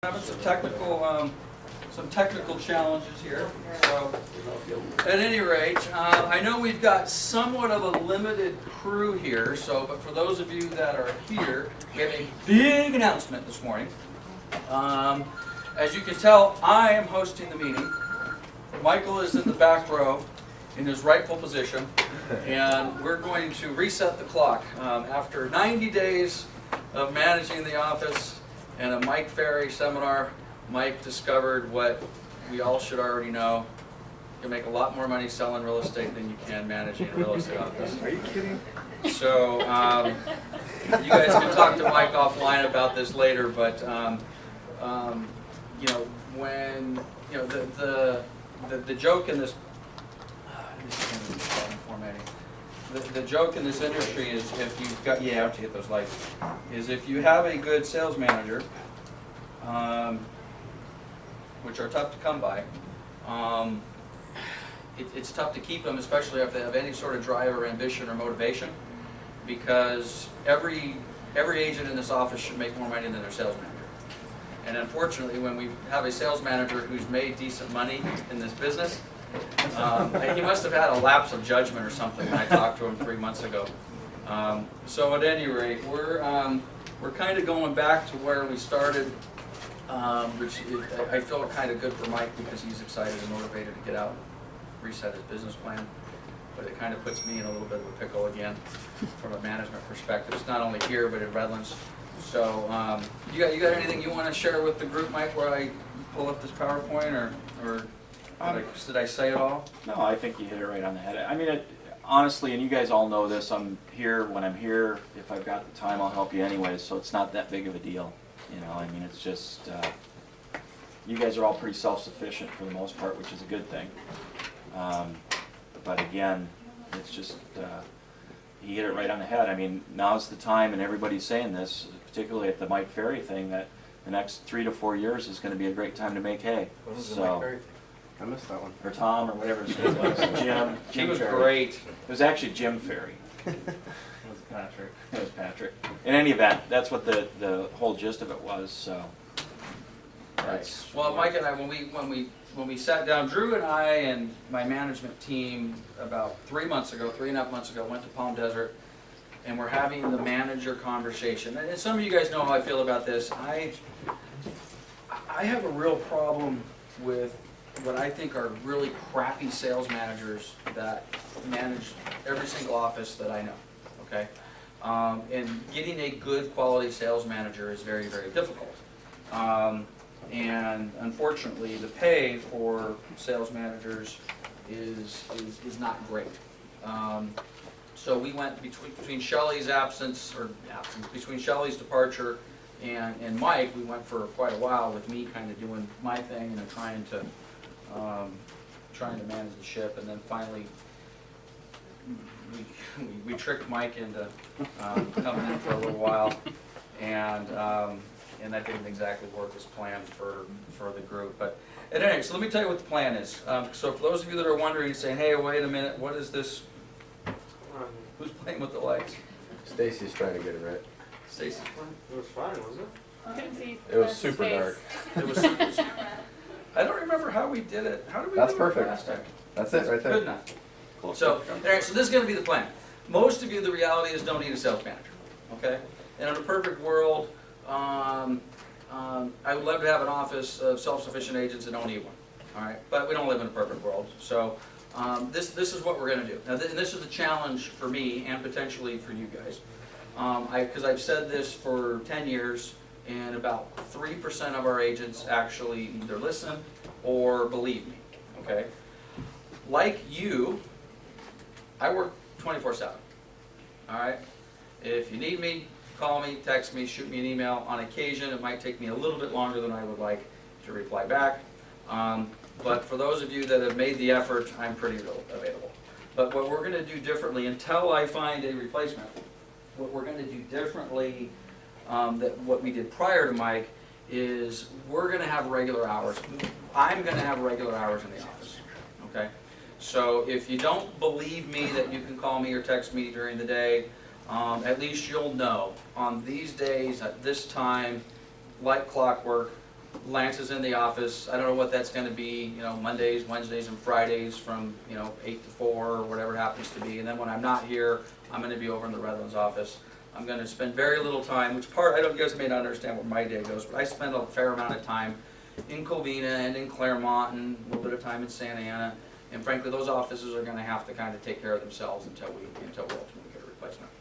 Having some technical challenges here. So, at any rate, I know we've got somewhat of a limited crew here. So, but for those of you that are here, we have a big announcement this morning. As you can tell, I am hosting the meeting. Michael is in the back row in his rightful position, and we're going to reset the clock. After 90 days of managing the office and a Mike Ferry seminar, Mike discovered what we all should already know. You can make a lot more money selling real estate than you can managing a real estate office. Are you kidding? So you guys can talk to Mike offline about this later, but you know, when you know the joke in this the joke in this industry is if you've got to get those lights, is if you have a good sales manager, which are tough to come by, it's tough to keep them, especially if they have any sort of drive or ambition or motivation, because every agent in this office should make more money than their sales manager. And unfortunately, when we have a sales manager who's made decent money in this business, he must have had a lapse of judgment or something when I talked to him 3 months ago. So at any rate, we're kind of going back to where we started, which I feel kind of good for Mike because he's excited and motivated to get out and reset his business plan. But it kind of puts me in a little bit of a pickle again from a management perspective. It's not only here, but in Redlands. So you got anything you want to share with the group, Mike, where I pull up this PowerPoint, or did I say it all? No, I think you hit it right on the head. I mean, honestly, and you guys all know this, I'm here when I'm here. If I've got the time, I'll help you anyways, so it's not that big of a deal. You know, I mean, it's just, you guys are all pretty self-sufficient for the most part, which is a good thing. But again, it's just, you hit it right on the head. I mean, now's the time, and everybody's saying this, particularly at the Mike Ferry thing, that the next 3 to 4 years is going to be a great time to make hay. What was the Mike Ferry thing? I missed that one. Or Tom, or whatever his name was. Jim. He was Ferry. great. It was actually Jim Ferry. It was Patrick. It was Patrick. In any event, that's what the whole gist of it was. So. Right. Well, Mike and I, when we sat down, Drew and I and my management team about 3.5 months ago, went to Palm Desert, and we're having the manager conversation. And some of you guys know how I feel about this. I have a real problem with what I think are really crappy sales managers that manage every single office that I know. Okay, and getting a good quality sales manager is very, very difficult. And unfortunately, the pay for sales managers is not great. So we went between Shelley's between Shelley's departure and Mike, we went for quite a while with me kind of doing my thing and trying to manage the ship, and then finally we tricked Mike into coming in for a little while, and that didn't exactly work as planned for the group. But at any rate, so let me tell you what the plan is. So for those of you that are wondering, saying, hey, wait a minute, what is this? Who's playing with the lights? Stacy's trying to get it right. Stacy's playing? It was fine, wasn't it? You can see It was the super space. dark. It was super. I don't remember how we did it. How did we That's do perfect. it last time? That's it right there. Good enough. So, all right, so this is going to be the plan. Most of you, the reality is, don't need a sales manager. Okay? And in a perfect world, I would love to have an office of self-sufficient agents that don't need one. All right, but we don't live in a perfect world. So this is what we're going to do. Now, and this is the challenge for me and potentially for you guys, because I've said this for 10 years, and about 3% of our agents actually either listen or believe me. Okay, like you, I work 24/7. All right, if you need me, call me, text me, shoot me an email. On occasion, it might take me a little bit longer than I would like to reply back. But for those of you that have made the effort, I'm pretty available. But what we're going to do differently, until I find a replacement, what we're going to do differently that what we did prior to Mike is we're going to have regular hours. I'm going to have regular hours in the office. Okay? So if you don't believe me that you can call me or text me during the day, at least you'll know on these days at this time, like clockwork, Lance is in the office. I don't know what that's gonna be, you know, Mondays, Wednesdays, and Fridays from, you know, 8 to 4, or whatever happens to be. And then when I'm not here, I'm gonna be over in the Redlands office. I'm gonna spend very little time, which part, I don't, you guys may not understand where my day goes, but I spend a fair amount of time in Covina and in Claremont and a little bit of time in Santa Ana. And frankly, those offices are gonna have to kind of take care of themselves until we ultimately get a replacement.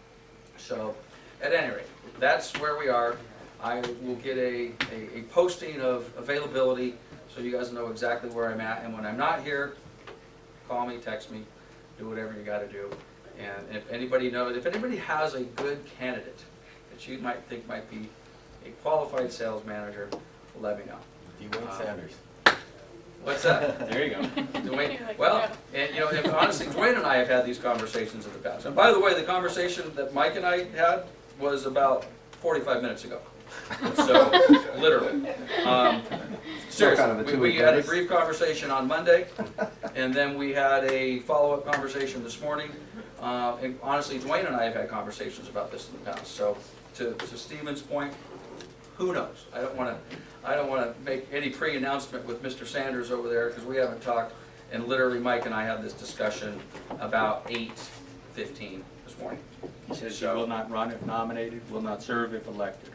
So, at any rate, that's where we are. I will get a posting of availability so you guys know exactly where I'm at. And when I'm not here, call me, text me, do whatever you gotta do. And if anybody has a good candidate that you might think might be a qualified sales manager, let me know. Dwayne Sanders. What's that? There you go. Dwayne, well, and you know, and honestly, Dwayne and I have had these conversations in the past. And by the way, the conversation that Mike and I had was about 45 minutes ago. So, literally. Seriously, we had a brief conversation on Monday, and then we had a follow-up conversation this morning. And honestly, Dwayne and I have had conversations about this in the past. So, to Stephen's point, who knows? I don't want to make any pre-announcement with Mr. Sanders over there because we haven't talked. And literally, Mike and I had this discussion about 8:15 this morning. He says he will not run if nominated, will not serve if elected.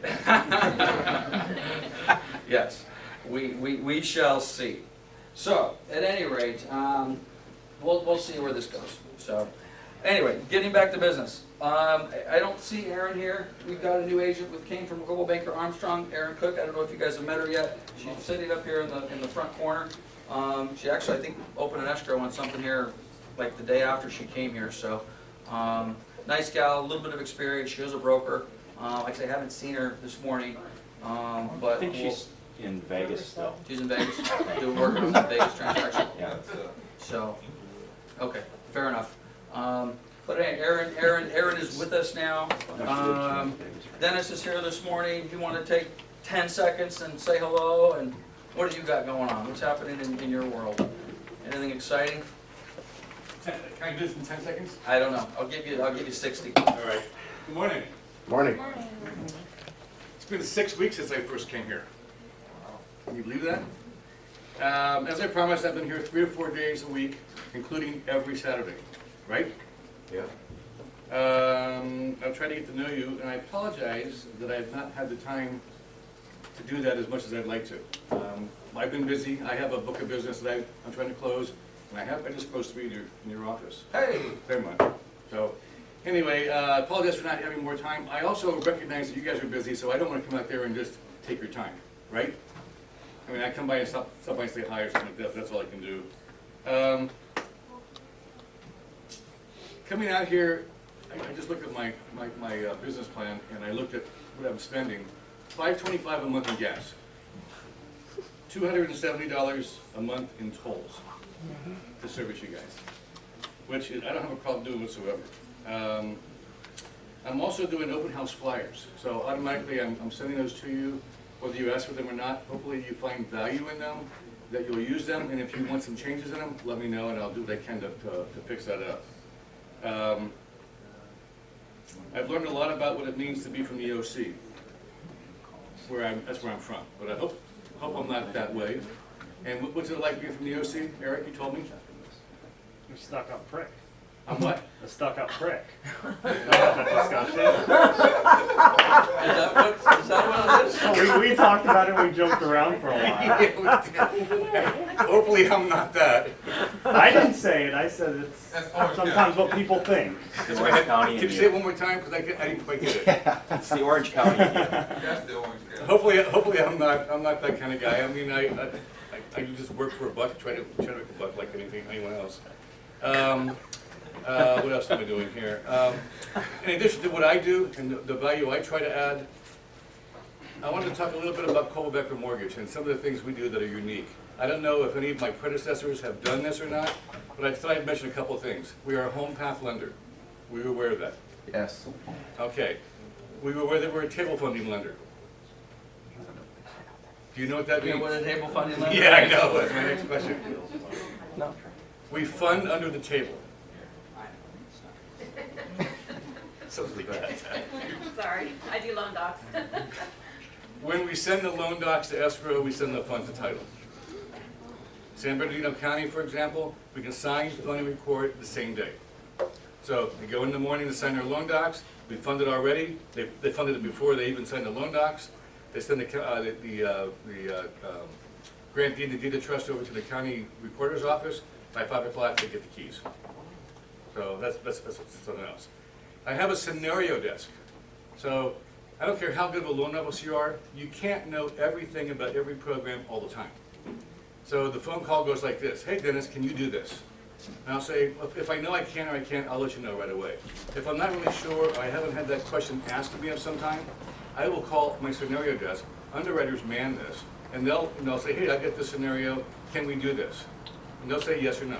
Yes, we shall see. So, at any rate, we'll see where this goes. So, anyway, getting back to business. I don't see Erin here. We've got a new agent with came from Global Banker Armstrong, Erin Cook. I don't know if you guys have met her yet. She's sitting up here in the front corner. She actually, I think, opened an escrow on something here like the day after she came here. So, nice gal, a little bit of experience. She was a broker. Like I say, I haven't seen her this morning, but I think she's in Vegas still. She's in Vegas, doing work on the Vegas transaction. Yeah. So, okay, fair enough. But hey, Aaron is with us now. Dennis is here this morning. If you want to take 10 seconds and say hello, and what do you got going on? What's happening in your world? Anything exciting? Can I do this in 10 seconds? I don't know. I'll give you 60. All right. Good morning. Morning. It's been 6 weeks since I first came here. Can you believe that? As I promised, I've been here 3 or 4 days a week, including every Saturday, right? Yeah. I've tried to get to know you, and I apologize that I've not had the time to do that as much as I'd like to. I've been busy. I have a book of business that I'm trying to close, and I just closed 3 in your office. Hey! Very much. So, anyway, apologize for not having more time. I also recognize that you guys are busy, so I don't want to come out there and just take your time, right? I mean, I come by and stop by and say hi or something like that, that's all I can do. Coming out here, I just looked at my business plan, and I looked at what I'm spending. $525 a month in gas. $270 a month in tolls to service you guys, which I don't have a problem doing whatsoever. I'm also doing open house flyers, so automatically I'm sending those to you, whether you ask for them or not. Hopefully you find value in them, that you'll use them, and if you want some changes in them, let me know, and I'll do what I can to fix that up. I've learned a lot about what it means to be from the OC, that's where I'm from, but I hope I'm not that way. And what's it like being from the OC? Eric, you told me? You're a stuck-up prick. I'm what? A stuck-up prick. That discussion. Is that what it is? We talked about it, we joked around for a while. Hopefully I'm not that. I didn't say it, I said it's sometimes what people think. It's Orange County Can in you say it you. one more time? Because I didn't quite get it. It's the Orange County in you. That's the orange guy. Hopefully I'm not that kind of guy. I mean, I just work for a buck, try to make a buck like anyone else. What else am I doing here? In addition to what I do and the value I try to add, I wanted to talk a little bit about Coldwell Banker Mortgage and some of the things we do that are unique. I don't know if any of my predecessors have done this or not, but I thought I'd mention a couple of things. We are a home path lender. Were you aware of that? Yes. Okay. We were aware that we're a table funding lender. Do you know what that You means? know what a table funding lender is? Yeah, I know. That's my next question. No. We fund under the table. Something like that. Sorry, I do loan docs. When we send the loan docs to escrow, we send the funds to title. San Bernardino County, for example, we can sign, fund, and record the same day. So they go in the morning to sign their loan docs. We fund it already. They funded it before they even signed the loan docs. They send the grant deed, the deed of trust over to the county recorder's office. By 5 o'clock, they get the keys. So that's something else. I have a scenario desk. So I don't care how good of a loan officer you are, you can't know everything about every program all the time. So the phone call goes like this: hey Dennis, can you do this? And I'll say, if I know I can or I can't, I'll let you know right away. If I'm not really sure, or I haven't had that question asked of me of some time, I will call my scenario desk. Underwriters man this, and they'll say, hey, I get this scenario, can we do this? And they'll say yes or no.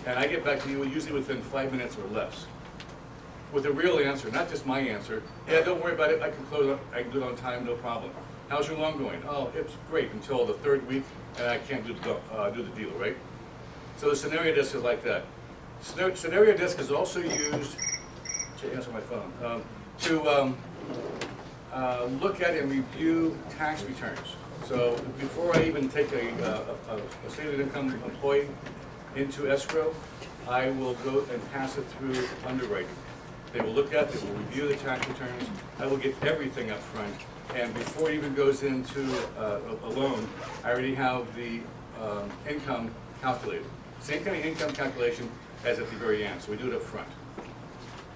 And I get back to you usually within 5 minutes or less, with a real answer, not just my answer. Yeah, don't worry about it, I can close up, I can do it on time, no problem. How's your loan going? Oh, it's great until the 3rd week, and I can't do the deal, right? So the scenario desk is like that. Scenario desk is also used, to answer my phone, to look at and review tax returns. So before I even take a stated income employee into escrow, I will go and pass it through underwriting. They will look at, they will review the tax returns. I will get everything up front. And before it even goes into a loan, I already have the income calculated. Same kind of income calculation as at the very end, so we do it up front.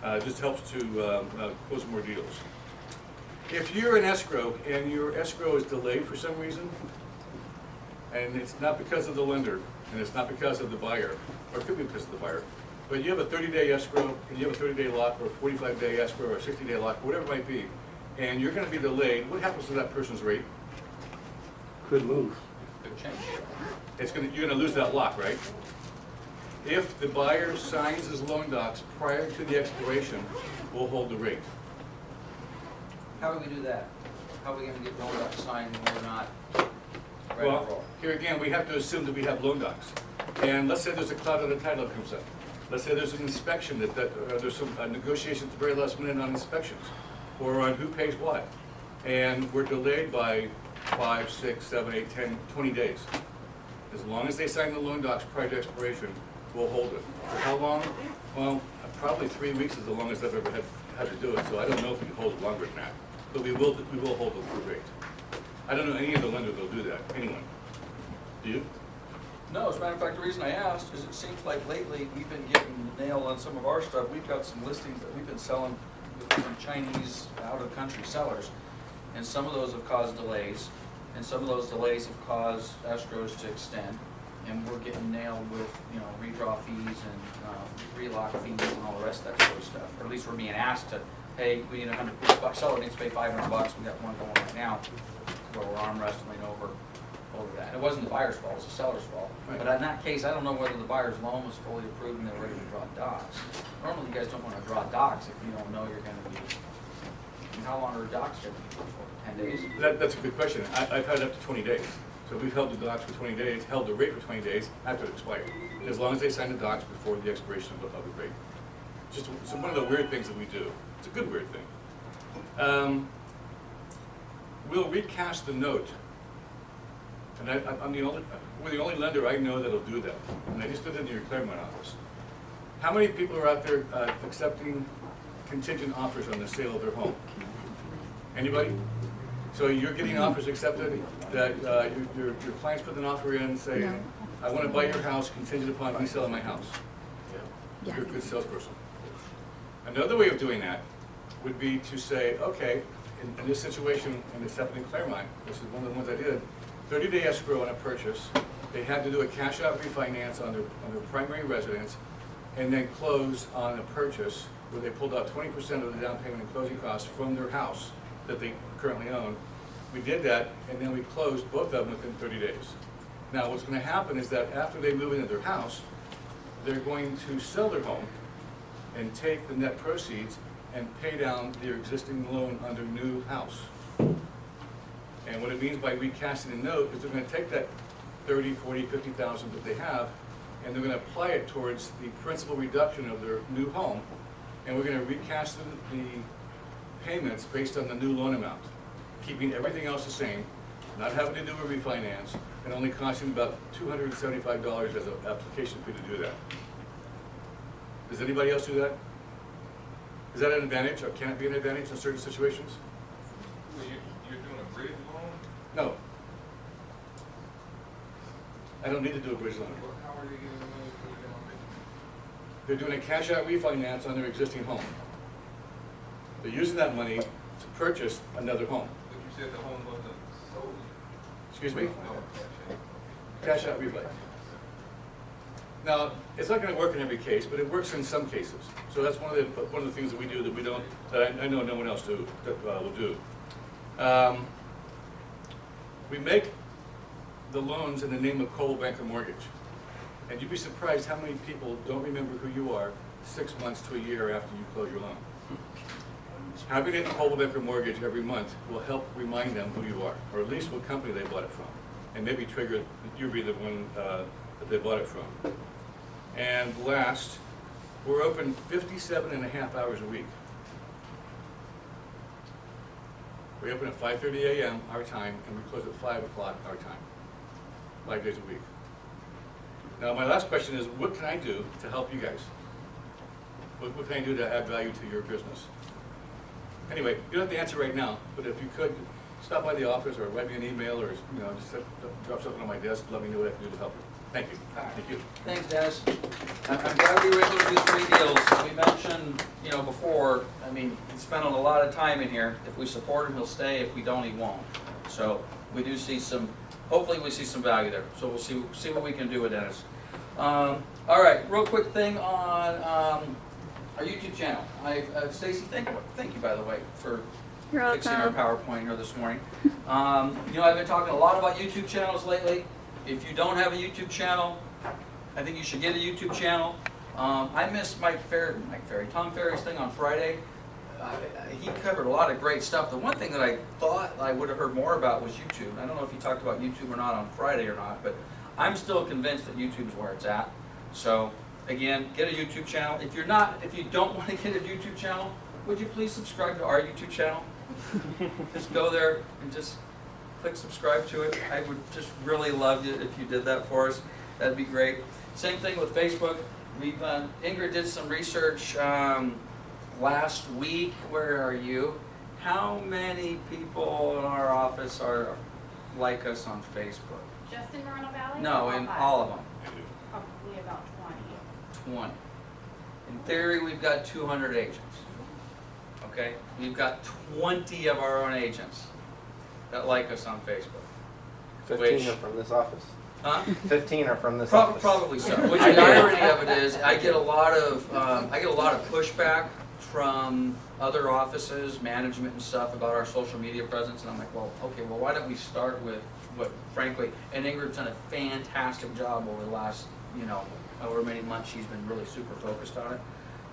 It just helps to close more deals. If you're in escrow and your escrow is delayed for some reason, and it's not because of the lender, and it's not because of the buyer, or it could be because of the buyer, but you have a 30-day escrow, and you have a 30-day lock, or a 45-day escrow, or a 60-day lock, whatever it might be, and you're going to be delayed, what happens to that person's rate? Could move. Good change. You're going to lose that lock, right? If the buyer signs his loan docs prior to the expiration, we'll hold the rate. How do we do that? How are we gonna get loan docs signed when we're not ready to Well, roll? here again, we have to assume that we have loan docs. And let's say there's a cloud on the title that comes up. Let's say there's an inspection, there's some negotiation at the very last minute on inspections, or on who pays what. And we're delayed by 5, 6, 7, 8, 10, 20 days. As long as they sign the loan docs prior to expiration, we'll hold it. For how long? Well, probably 3 weeks is the longest I've ever had to do it, so I don't know if we can hold it longer than that. But we will hold the rate. I don't know any of the lenders that'll do that, anyone. Do you? No, as a matter of fact, the reason I asked is it seems like lately we've been getting nailed on some of our stuff. We've got some listings that we've been selling from Chinese, out-of-the-country sellers, and some of those have caused delays, and some of those delays have caused escrows to extend, and we're getting nailed with, redraw fees and relock fees and all the rest of that sort of stuff. Or at least we're being asked to, hey, we need $100, seller needs to pay $500, we got one going right now, where we're arm wrestling over that. And it wasn't the buyer's fault, it was the seller's fault. Right. But in that case, I don't know whether the buyer's loan was fully approved and they're ready to draw docs. Normally, you guys don't want to draw docs if you don't know you're going to be, how long are docs going to be for? 10 days? That's a good question. I've had it up to 20 days. So we've held the docs for 20 days, held the rate for 20 days after it expired, as long as they sign the docs before the expiration of the rate. Just one of the weird things that we do. It's a good weird thing. We'll recast the note, and we're the only lender I know that'll do that. And I just did it in your Claremont office. How many people are out there accepting contingent offers on the sale of their home? Anybody? So you're getting offers accepted, that your clients put an offer in saying, No. I want to buy your house contingent upon me selling my house. Yes. You're a good salesperson. Another way of doing that would be to say, okay, in this situation, and it's happened in Claremont, this is one of the ones I did, 30-day escrow on a purchase. They had to do a cash-out refinance on their primary residence, and then close on a purchase where they pulled out 20% of the down payment and closing costs from their house that they currently own. We did that, and then we closed both of them within 30 days. Now, what's going to happen is that after they move into their house, they're going to sell their home and take the net proceeds and pay down their existing loan on their new house. And what it means by recasting the note is they're going to take that 30, 40, 50,000 that they have, and they're going to apply it towards the principal reduction of their new home, and we're going to recast the payments based on the new loan amount. keeping everything else the same, not having to do a refinance, and only costing about $275 as an application fee to do that. Does anybody else do that? Is that an advantage, or can it be an advantage in certain situations? So you're doing a bridge loan? No. I don't need to do a bridge loan. Well, how are they getting the money for the down payment? They're doing a cash-out refinance on their existing home. They're using that money to purchase another home. But you said the home wasn't sold. Excuse me? No, Cash-out refi. Now, it's not gonna work in every case, but it works in some cases. So that's one of the things that we do that we don't, that I know no one else will do. We make the loans in the name of Coldwell Banker Mortgage. And you'd be surprised how many people don't remember who you are 6 months to a year after you close your loan. Having it in Coldwell Banker Mortgage every month will help remind them who you are, or at least what company they bought it from, and maybe trigger you be the one that they bought it from. And last, we're open 57.5 hours a week. We open at 5:30 a.m. our time, and we close at 5 o'clock our time, 5 days a week. Now, my last question is, what can I do to help you guys? What can I do to add value to your business? Anyway, you don't have to answer right now, but if you could, stop by the office or write me an email or, just drop something on my desk, let me know what I can do to help you. Thank you. Thank you. Thanks, Dennis. I'm glad we were able to do 3 deals. As we mentioned, before, I mean, he's spending a lot of time in here. If we support him, he'll stay. If we don't, he won't. So we do see hopefully we see some value there. So we'll see what we can do with Dennis. All right, real quick thing on our YouTube channel. Stacy, thank you, by the way, for You're fixing our welcome. PowerPoint here this morning. I've been talking a lot about YouTube channels lately. If you don't have a YouTube channel, I think you should get a YouTube channel. I missed Tom Ferry's thing on Friday. He covered a lot of great stuff. The one thing that I thought I would have heard more about was YouTube. I don't know if he talked about YouTube or not on Friday or not, but I'm still convinced that YouTube is where it's at. So again, get a YouTube channel. If you don't want to get a YouTube channel, would you please subscribe to our YouTube channel? Just go there and just click subscribe to it. I would just really love it if you did that for us. That'd be great. Same thing with Facebook. Ingrid did some research last week. Where are you? How many people in our office are like us on Facebook? Just in Moreno Valley? No, Or in five? all of them. Probably about 20. 20. In theory, we've got 200 agents. Okay? We've got 20 of our own agents that like us on Facebook. 15 are from this office. Huh? 15 are from this office. Probably so. Which the irony of it is, I get a lot of pushback from other offices, management and stuff about our social media presence, and I'm like, well, why don't we start with what, frankly, and Ingrid's done a fantastic job over the last, however many months she's been really super focused on it.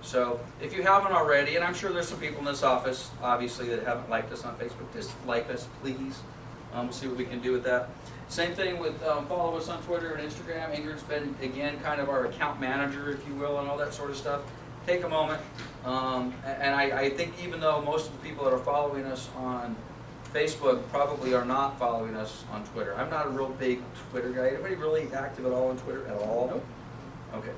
So if you haven't already, and I'm sure there's some people in this office, obviously, that haven't liked us on Facebook, just like us, please. We'll see what we can do with that. Same thing with follow us on Twitter and Instagram. Ingrid's been, again, kind of our account manager, if you will, and all that sort of stuff. Take a moment. And I think even though most of the people that are following us on Facebook probably are not following us on Twitter. I'm not a real big Twitter guy. Anybody really active at all on Twitter at all? Nope. Okay.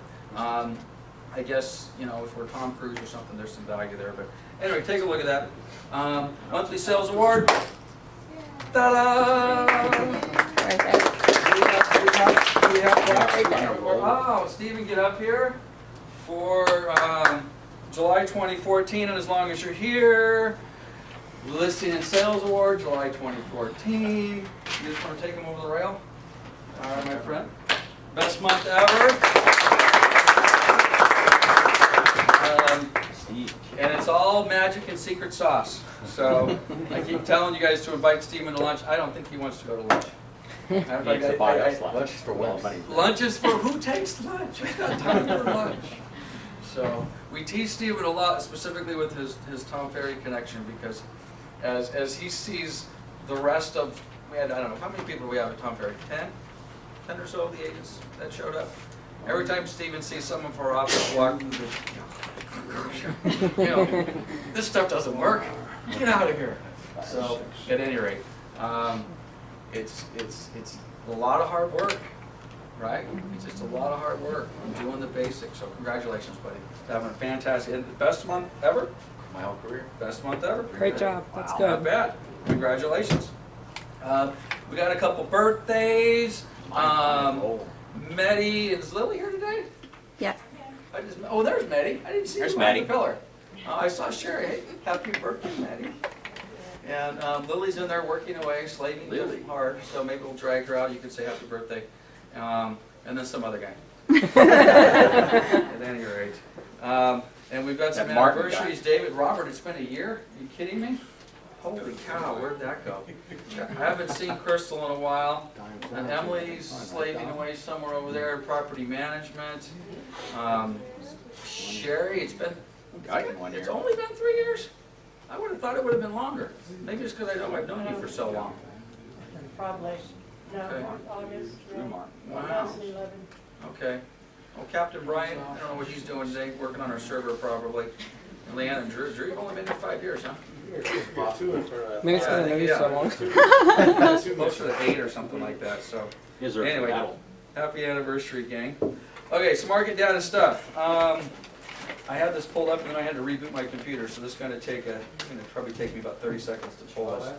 I guess, if we're Tom Cruise or something, there's some value there. But anyway, take a look at that. Monthly sales award. Ta-da! Right there. We have oh, Stephen, get up here for July 2014, and as long as you're here, listing and sales award, July 2014. You just want to take them over the rail? All right, my friend. Best month ever. And it's all magic and secret sauce. So I keep telling you guys to invite Stephen to lunch. I don't think he wants to go to lunch. Lunch is for women. Lunch is for who takes lunch? Who's got time for lunch? So we tease Stephen a lot, specifically with his Tom Ferry connection, because as he sees the rest of, I don't know, how many people do we have at Tom Ferry? 10 or so of the agents that showed up. Every time Stephen sees someone from our office walk through this stuff doesn't work. Get out of here. So, at any rate, it's a lot of hard work, right? It's just a lot of hard work, doing the basics, so congratulations, buddy. Having a fantastic, and best month ever? My whole career. Best month ever? Great job. That's Wow, good. not bad. Congratulations. We got a couple birthdays. Meddy, is Lily here today? Yes. Oh, there's Meddy. I didn't see There's her behind the Maddie. pillar. I saw Sherry. Hey, happy birthday, Meddy. And Lily's in there working away, slaving Lily. hard, so maybe we'll drag her out. You could say happy birthday. And then some other guy. At any rate. And we've got some That Martin guy. anniversaries. David, Robert, it's been a year? Are you kidding me? Holy cow, where'd that go? I haven't seen Crystal in a while. And Emily's slaving away somewhere over there in property management. Sherry, it's only been 3 years? I would have thought it would have been longer. Maybe it's because I've known you for so long. Probably, no, Okay. August, Wow. 2011. Okay. Well, Captain Brian, I don't know what he's doing today, working on our server probably. And Leanne and Drew, you've only been here 5 years, huh? Maybe it's Yeah, because I know you yeah. so long. Closer to 8 or something like that, so. Is there a Anyway, battle? happy anniversary, gang. Okay, so market data stuff. I had this pulled up and then I had to reboot my computer, so this is gonna probably take me about 30 seconds to pull this.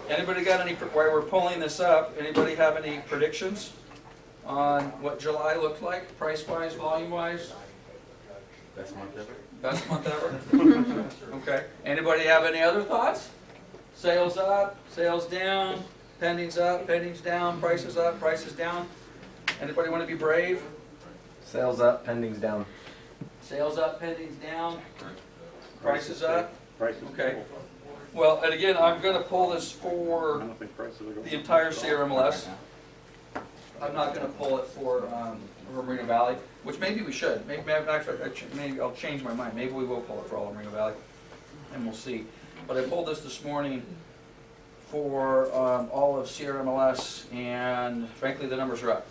Anybody got any, while we're pulling this up, anybody have any predictions on what July looked like, price-wise, volume-wise? Best month ever. Best month ever? Okay. Anybody have any other thoughts? Sales up, sales down, pendings up, pendings down, prices up, prices down? Anybody want to be brave? Sales up, pendings down. Sales up, pendings down, prices up? Prices. Okay. Well, and again, I'm going to pull this for the entire CRMLS. I'm not going to pull it for Moreno Valley, which maybe we should. Maybe I'll change my mind. Maybe we will pull it for all of Moreno Valley, and we'll see. But I pulled this morning for all of CRMLS, and frankly, the numbers are up.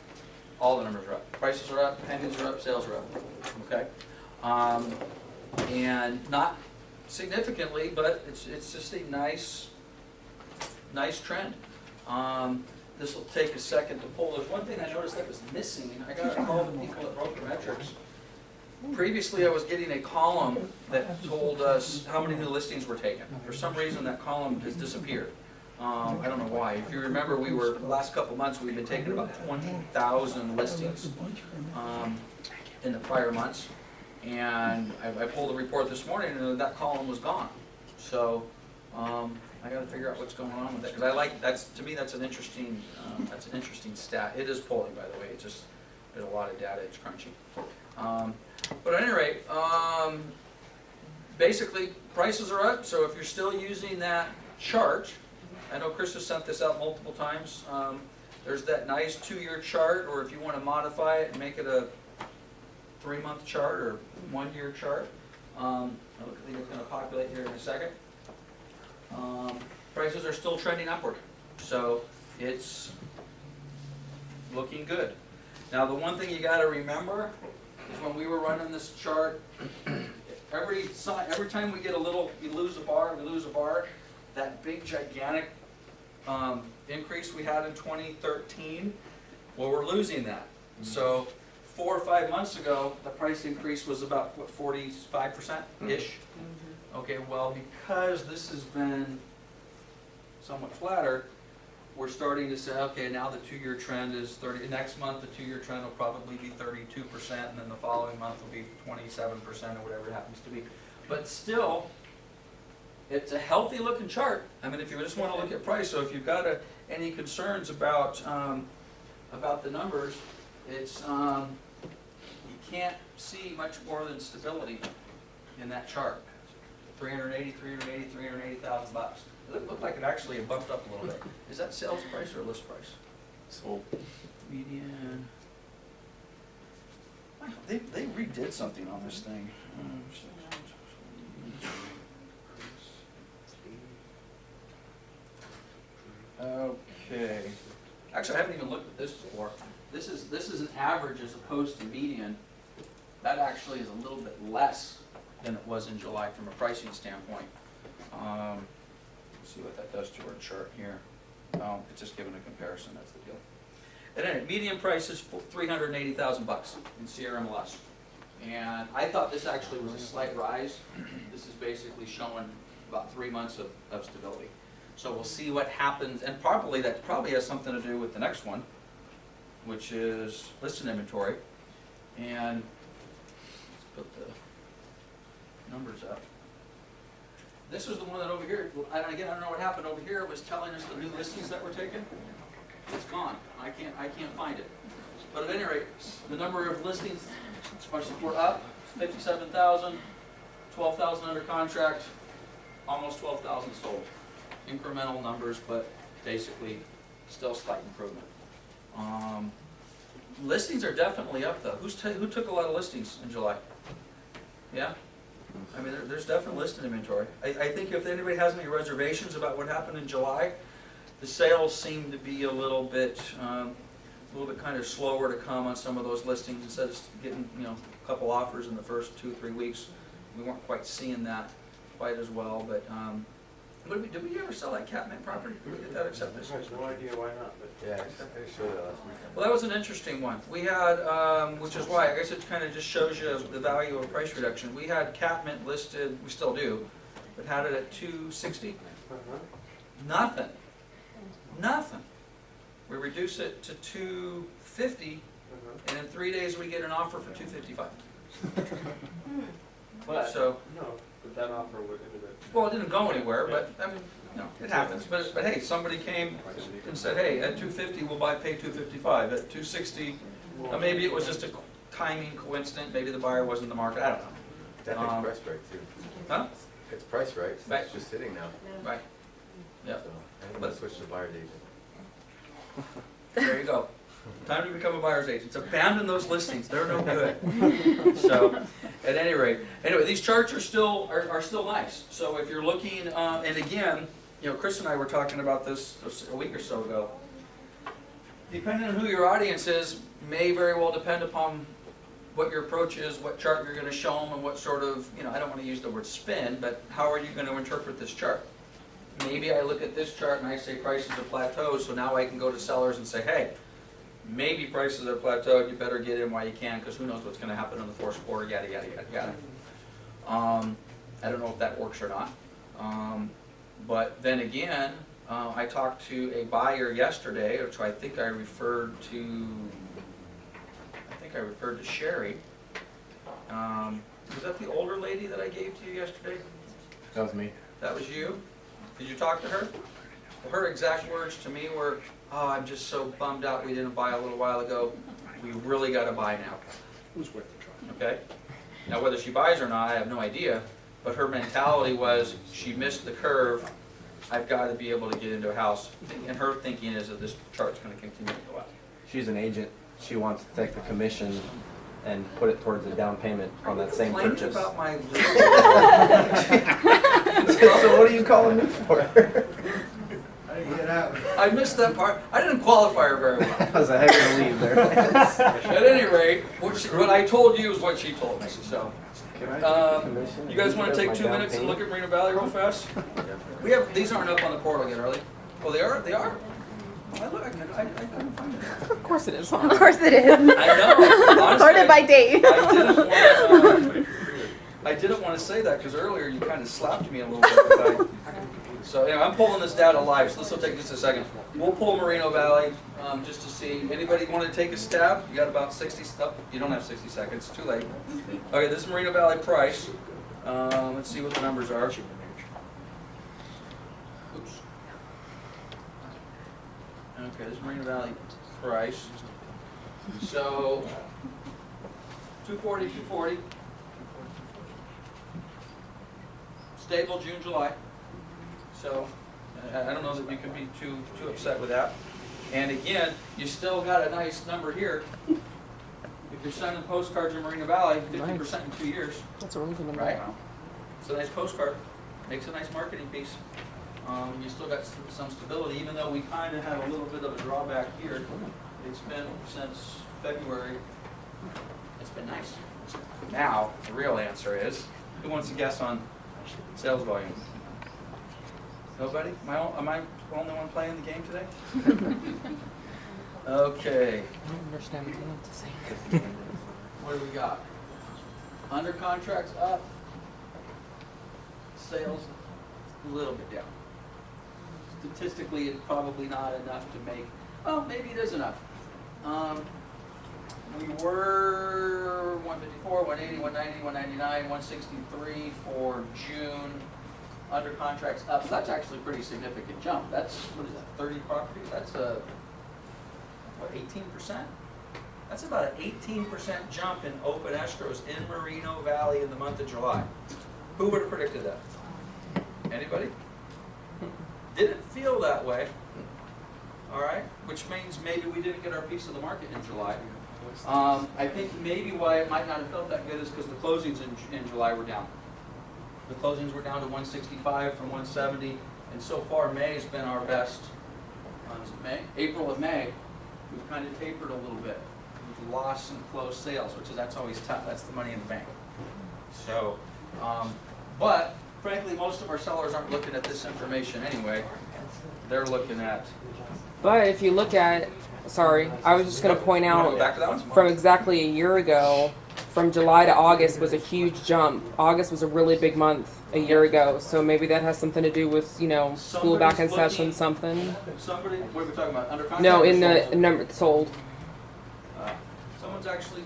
All the numbers are up. Prices are up, pendings are up, sales are up. Okay, and not significantly, but it's just a nice trend. This will take a second to pull. There's one thing I noticed that was missing. I got to call the people at Brokermetrics. Previously, I was getting a column that told us how many new listings were taken. For some reason, that column has disappeared. I don't know why. If you remember, the last couple months, we've been taking about 20,000 listings in the prior months. And I pulled a report this morning, and that column was gone. So I got to figure out what's going on with that, because to me that's an interesting stat. It is polling, by the way. It's just there's a lot of data it's crunching. But at any rate, basically prices are up. So if you're still using that chart, I know Chris has sent this out multiple times. There's that nice 2-year chart, or if you want to modify it and make it a 3-month chart or 1-year chart. I think it's going to populate here in a second. Prices are still trending upward, so it's looking good. Now, the one thing you got to remember is when we were running this chart, every time we get a little, we lose a bar. That big gigantic increase we had in 2013, well, we're losing that. So 4 or 5 months ago, the price increase was about, what, 45%-ish? Okay, well, because this has been somewhat flatter, we're starting to say, okay, now the 2-year trend is 30, next month the 2-year trend will probably be 32%, and then the following month will be 27% or whatever it happens to be. But still, it's a healthy looking chart. I mean, if you just want to look at price, so if you've got any concerns about the numbers, it's you can't see much more than stability in that chart. 380,000 bucks. It looked like it actually bumped up a little bit. Is that sales price or list price? So Median. Wow, they redid something on this thing. Okay. Actually, I haven't even looked at this before. This is an average as opposed to median. That actually is a little bit less than it was in July from a pricing standpoint. Let's see what that does to our chart here. It's just giving a comparison, that's the deal. And then median price is $380,000 in Sierra MLS. And I thought this actually was a slight rise. This is basically showing about 3 months of stability. So we'll see what happens, and that probably has something to do with the next one, which is listed inventory. And let's put the numbers up. This was the one that over here, I don't know what happened over here, it was telling us the new listings that were taken. It's gone, I can't find it. But at any rate, the number of listings were up, 57,000, 12,000 under contract, almost 12,000 sold. Incremental numbers, but basically still slight improvement. Listings are definitely up though. Who took a lot of listings in July? Yeah? I mean, there's definitely listed inventory. I think if anybody has any reservations about what happened in July, the sales seem to be a little bit kind of slower to come on some of those listings. Instead of getting, a couple offers in the first 2-3 weeks, we weren't quite seeing that quite as well. But did we ever sell that Catman property? Did we get that accepted? I have no idea why not, but. Yeah, I showed that last weekend. Well, that was an interesting one. We had, which is why, I guess it kind of just shows you the value of price reduction. We had Catmint listed, we still do, but had it at $260. Nothing. Nothing. We reduce it to $250, and in 3 days we get an offer for $255. But, So, no, but that offer would end up. well, it didn't go anywhere, but I mean, it happens. But hey, somebody came and said, hey, at $250 we'll pay $255. At $260, maybe it was just a timing coincidence. Maybe the buyer wasn't in the market. I don't know. That thing's priced right too. Huh? It's priced right, so Right. it's just sitting now. Right. Yep. So I'm gonna switch to buyer's agent. There you go. Time to become a buyer's agent. Abandon those listings. They're no good. So, at any rate, anyway, these charts are still nice. So if you're looking, and again, Chris and I were talking about this a week or so ago. Depending on who your audience is, may very well depend upon what your approach is, what chart you're going to show them, and what sort of, I don't want to use the word spin, but how are you going to interpret this chart? Maybe I look at this chart and I say prices are plateaued, so now I can go to sellers and say, hey, maybe prices are plateaued, you better get in while you can, because who knows what's going to happen in the fourth quarter, yada, yada, yada, yada. I don't know if that works or not. But then again, I talked to a buyer yesterday, which I think I referred to Sherry. Was that the older lady that I gave to you yesterday? That was me. That was you? Did you talk to her? Well, her exact words to me were, oh, I'm just so bummed out we didn't buy a little while ago. We really got to buy now. Who's with the truck? Okay? Now, whether she buys or not, I have no idea. But her mentality was, she missed the curve. I've got to be able to get into a house. And her thinking is that this chart's going to continue to go up. She's an agent. She wants to take the commission and put it towards a down payment on that same Complaining purchase. about my So what are you calling me for? I didn't get out. I missed that part. I didn't qualify her very well. That was a heck of a lead there. At any rate, what I told you is what she told me. So, you guys want to take 2 minutes and look at Moreno Valley real fast? These aren't up on the portal yet, are they? Oh, they are? They are? Oh, I couldn't find it. Of course it is. Of course it is. I know. Honestly, Sorted by date. I didn't want to say that because earlier you kind of slapped me a little bit. So anyway, I'm pulling this data live, so this will take just a second. We'll pull Moreno Valley just to see. Anybody want to take a stab? You got about 60 stuff. You don't have 60 seconds. Too late. Okay, this is Moreno Valley price. Let's see what the numbers are. Oops. Okay, this is Moreno Valley price. So 240, 240. Stable June, July. So I don't know that you can be too upset with that. And again, you still got a nice number here. If you're sending postcards in Moreno Valley, 50% in 2 years. That's a really good number. Right? It's a nice postcard. Makes a nice marketing piece. You still got some stability, even though we kind of had a little bit of a drawback here. It's been since February. It's been nice. Now, the real answer is, who wants to guess on sales volume? Nobody? Am I the only one playing the game today? Okay. I don't understand what you want to say. What do we got? Under contracts up. Sales a little bit down. Statistically, it's probably not enough to make, well, maybe it is enough. We were 154, 180, 190, 199, 163 for June. Under contracts up, so that's actually a pretty significant jump. That's, what is that, 30 properties? That's a, what, 18%? That's about an 18% jump in open escrows in Moreno Valley in the month of July. Who would have predicted that? Anybody? Didn't feel that way. All right, which means maybe we didn't get our piece of the market in July. I think maybe why it might not have felt that good is because the closings in July were down. The closings were down to 165 from 170, and so far May has been our best. Is it May? April and May, we've kind of tapered a little bit. We've lost some closed sales, that's always tough. That's the money in the bank. So, but frankly, most of our sellers aren't looking at this information anyway. They're looking at. But if you look at, sorry, I was just going to point You wanna out go back to that one? from exactly a year ago, from July to August was a huge jump. August was a really big month a year ago, so maybe that has something to do with, you know, school back in Somebody's session, looking- something. Somebody, what are we talking about? Under contract? No, or in the sold? number sold. Someone's actually,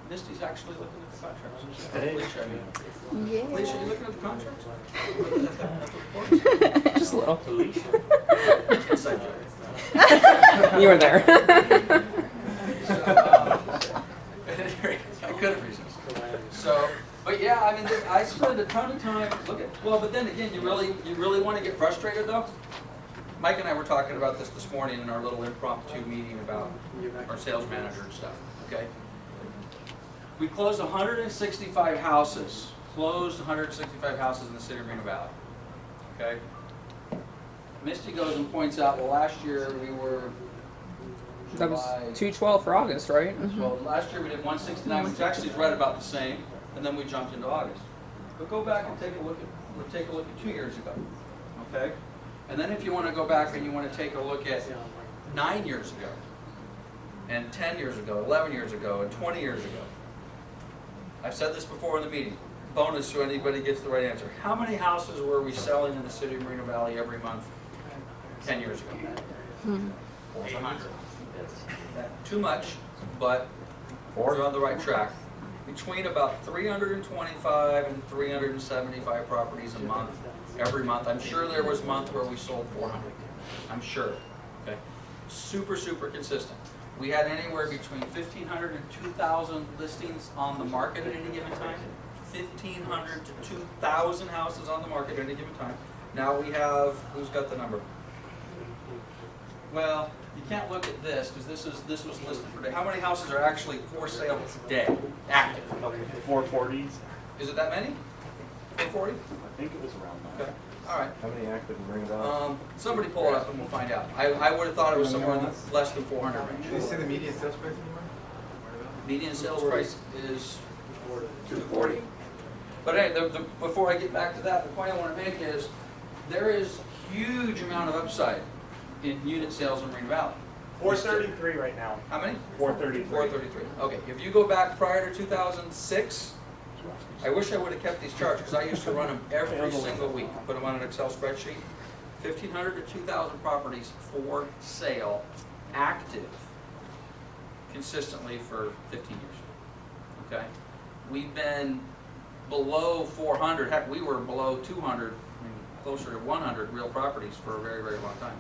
Misty's actually looking at the contracts. Hey. Alicia, I mean. Yeah. Alicia, you looking at the contracts? At the reports? Just a little. Inside joke. You were there. I couldn't resist. So, but yeah, I mean, I spend a ton of time well, but then again, you really want to get frustrated though? Mike and I were talking about this morning in our little impromptu meeting about our sales manager and stuff, okay? We closed 165 houses, in the city of Moreno Valley, okay? Misty goes and points out, well, last year we were That was July, 212 for August, right? well, last year we did 169, which actually is right about the same, and then we jumped into August. But go back and take a look at 2 years ago, okay? And then if you want to go back and you want to take a look at 9 years ago, and 10 years ago, 11 years ago, and 20 years ago. I've said this before in the meeting. Bonus to anybody gets the right answer. How many houses were we selling in the city of Moreno Valley every month 10 years ago? 800. Too much, but we're on the right track. Between about 325 and 375 properties a month, every month. I'm sure there was a month where we sold 400. I'm sure. Okay. Super, super consistent. We had anywhere between 1,500 and 2,000 listings on the market at any given time. 1,500 to 2,000 houses on the market at any given time. Now we have, who's got the number? Well, you can't look at this because this was listed for today. How many houses are actually for sale today, active? 440s. Is it that many? 440? I think it was around that. Okay, all right. How many active in Moreno Valley? Somebody pull it up and we'll find out. I would have thought it was somewhere in the less than 400 Did you range. see the median sales price anymore? Median sales price is 240. But anyway, before I get back to that, the point I want to make is there is huge amount of upside in unit sales in Moreno Valley. 433 right now. How many? 433. 433. Okay, if you go back prior to 2006, I wish I would have kept these charts because I used to run them every single week. Put them on an Excel spreadsheet. 1,500 to 2,000 properties for sale, active, consistently for 15 years. Okay, we've been below 400. Heck, we were below 200, closer to 100 real properties for a very, very long time.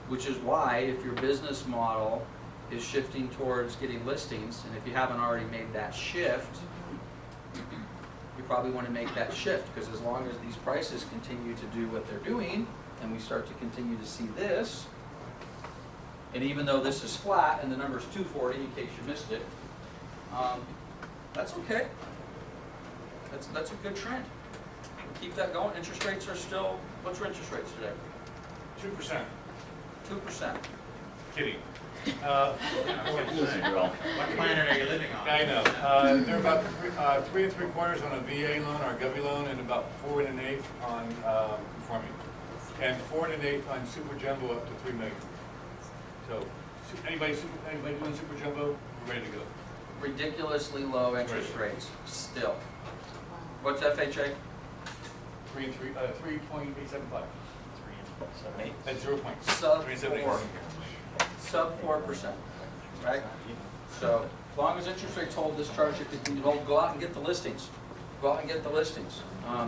Which is why, if your business model is shifting towards getting listings, and if you haven't already made that shift, you probably want to make that shift, because as long as these prices continue to do what they're doing, and we start to continue to see this, and even though this is flat and the number's 240, in case you missed it, that's okay. That's a good trend. Keep that going. Interest rates are still, what's your interest rates today? 2%. 2%. Kidding. What planet are you living on? I know. They're about 3 3/4 on a VA loan or a Govy loan, and about 4 1/8 on conforming. and 4 and 1/8 on super jumbo up to 3 million. So, anybody doing super jumbo, we're ready to go. Ridiculously low interest rates, still. What's FHA? 3.875. At 0 points. Sub 3.78. 4. Sub 4%, right? So, as long as interest rates hold this charge, you can go out and get the listings. Go out and get the listings.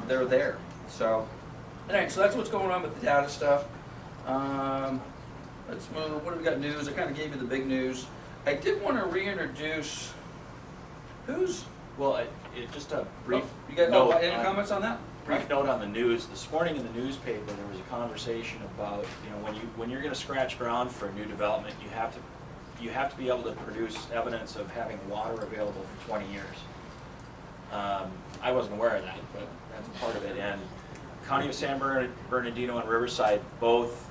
They're there. So, anyway, so that's what's going on with the data stuff. Let's move. What do we got? News. I kind of gave you the big news. I did want to reintroduce. Well, just a brief You got note any on- comments on that? Brief note on the news. This morning in the newspaper, there was a conversation about, when you're going to scratch ground for a new development, you have to be able to produce evidence of having water available for 20 years. I wasn't aware of that, but that's part of it. And County of San Bernardino and Riverside both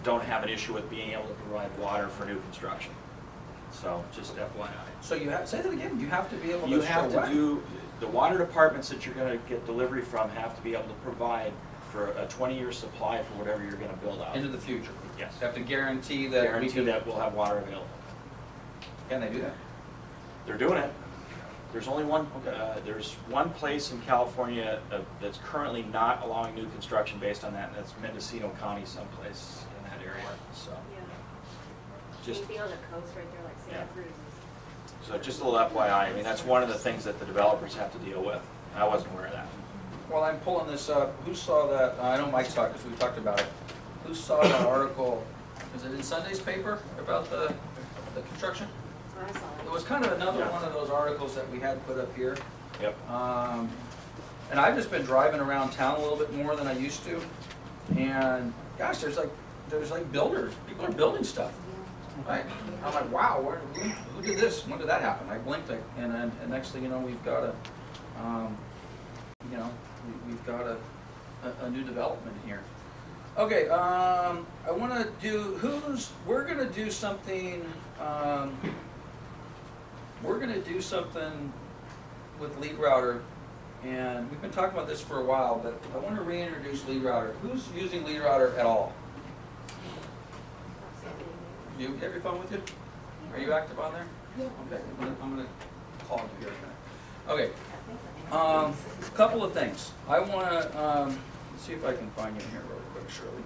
don't have an issue with being able to provide water for new construction. So just FYI. So you have, say that again, you have to be able to You show have what? to do, the water departments that you're gonna get delivery from have to be able to provide for a 20-year supply for whatever you're gonna build out. Into the future. Yes. You have to guarantee that we Guarantee can, that we'll have water available. can they do that? They're doing it. There's only one, there's one place in California that's currently not allowing new construction based on that, and that's Mendocino County someplace in that area, so. Just, Maybe on the coast right there, like Santa Yeah. Cruz. so just a little FYI, I mean, that's one of the things that the developers have to deal with. I wasn't aware of that. Well, I'm pulling this up. Who saw that? I know Mike saw it because we talked about it. Who saw that article? Is it in Sunday's paper about the construction? I saw It it. was kind of another Yeah. one of those articles that we had put up here. Yep. And I've just been driving around town a little bit more than I used to. And gosh, there's like builders. People are building stuff. Right? I'm like, wow, who did this? When did that happen? I blinked, and next thing you know, we've got we've got a new development here. Okay, I want to do we're going to do something. We're going to do something with Lead Router, and we've been talking about this for a while, but I want to reintroduce Lead Router. Who's using Lead Router at all? You have your phone with you? Are you active on there? Yeah. Okay, I'm gonna call you here in a minute. Okay. Couple of things. I wanna, let's see if I can find you in here real quick, Shirley.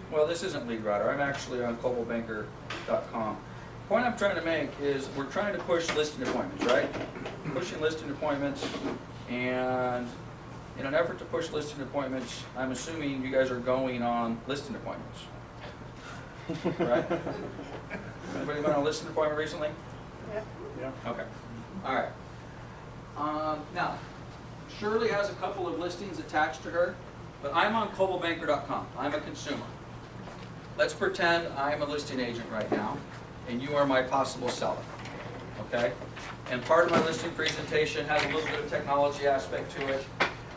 Well, this isn't Lead Router. I'm actually on cobaltbanker.com. The point I'm trying to make is we're trying to push listing appointments, right? Pushing listing appointments, and in an effort to push listing appointments, I'm assuming you guys are going on listing appointments. Right? Anybody been on a listing appointment recently? Yeah. Okay. All right. Now, Shirley has a couple of listings attached to her, but I'm on cobaltbanker.com. I'm a consumer. Let's pretend I'm a listing agent right now, and you are my possible seller. Okay? And part of my listing presentation has a little bit of technology aspect to it.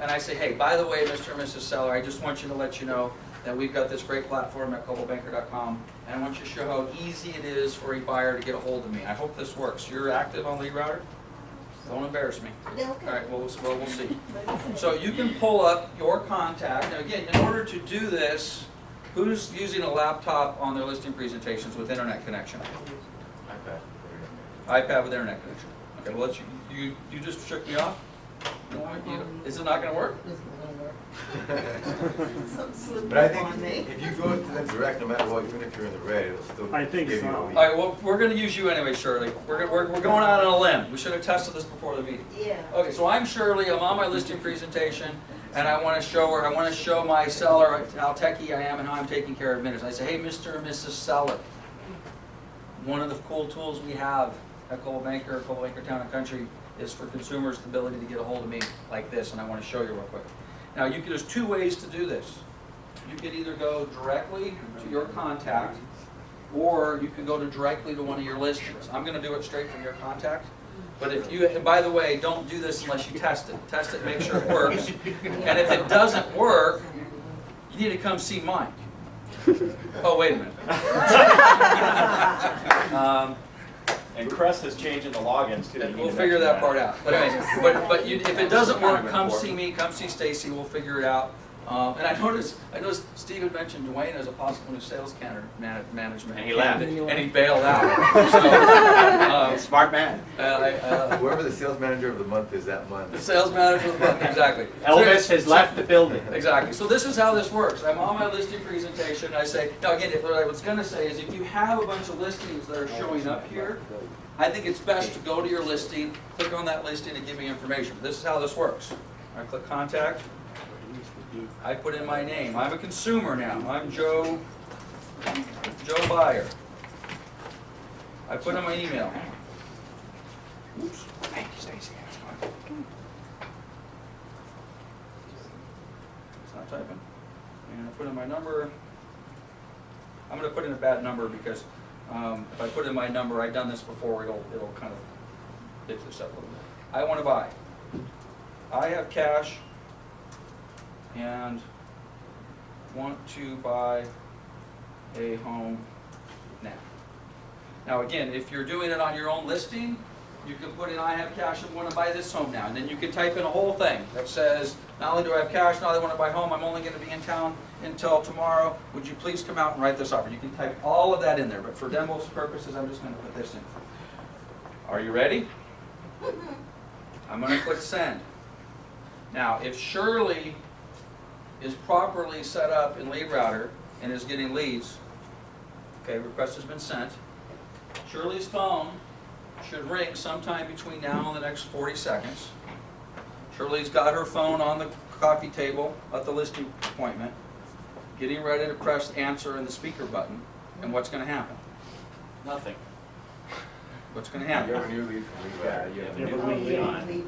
And I say, hey, by the way, Mr. and Mrs. Seller, I just want you to let you know that we've got this great platform at cobaltbanker.com, and I want you to show how easy it is for a buyer to get a hold of me. I hope this works. You're active on Lead Router? Don't embarrass me. All right, well, we'll see. So you can pull up your contact. Now again, in order to do this, who's using a laptop on their listing presentations with internet connection? iPad with internet connection. Okay, well, you just shook me off. Is it not going to work? But I think if you go to them direct, no matter what, even if you're in the red, it'll still I think give you so. a All right, well, we're going to use you anyway, Shirley. We're going out on a limb. We should have tested this before the meeting. Yeah. Okay, so I'm Shirley. I'm on my listing presentation, and I want to show her. I want to show my seller how techie I am and how I'm taking care of business. I say, hey, Mr. and Mrs. Seller, one of the cool tools we have at Coldwell Banker Town and Country, is for consumers the ability to get a hold of me like this, and I want to show you real quick. Now, there's two ways to do this. You could either go directly to your contact, or you can go directly to one of your listings. I'm going to do it straight from your contact. But if you, and by the way, don't do this unless you test it. Test it, make sure it works. And if it doesn't work, you need to come see Mike. Oh, wait a minute. And Crest is changing the logins too. We'll figure that part out. But anyway, but if it doesn't work, come see me, come see Stacy, we'll figure it out. And I noticed Steve had mentioned Dwayne as a possible new sales management. And he left. candidate, and he bailed out. So, Smart man. Whoever the sales manager of the month is that month. the sales manager of the month, exactly. Elvis has left the building. Exactly. So this is how this works. I'm on my listing presentation. I say, now again, what I was going to say is if you have a bunch of listings that are showing up here, I think it's best to go to your listing, click on that listing and give me information. This is how this works. I click contact. I put in my name. I'm a consumer now. I'm Joe Buyer. I put in my email. Oops. Thank you, Stacy. That's fine. It's not typing. And I put in my number. I'm going to put in a bad number because if I put in my number, I've done this before, it'll kind of fix this up a little bit. I want to buy. I have cash and want to buy a home now. Now again, if you're doing it on your own listing, you can put in I have cash and want to buy this home now. And then you can type in a whole thing that says, not only do I have cash, now I want to buy home, I'm only going to be in town until tomorrow. Would you please come out and write this offer? You can type all of that in there, but for demo purposes, I'm just going to put this in. Are you ready? I'm going to click send. Now, if Shirley is properly set up in Lead Router and is getting leads, okay, request has been sent. Shirley's phone should ring sometime between now and the next 40 seconds. Shirley's got her phone on the coffee table at the listing appointment, getting ready to press answer and the speaker button. And what's going to happen? Nothing. What's going to You happen? have a new lead from Lead Router. You have a Yeah, new but we,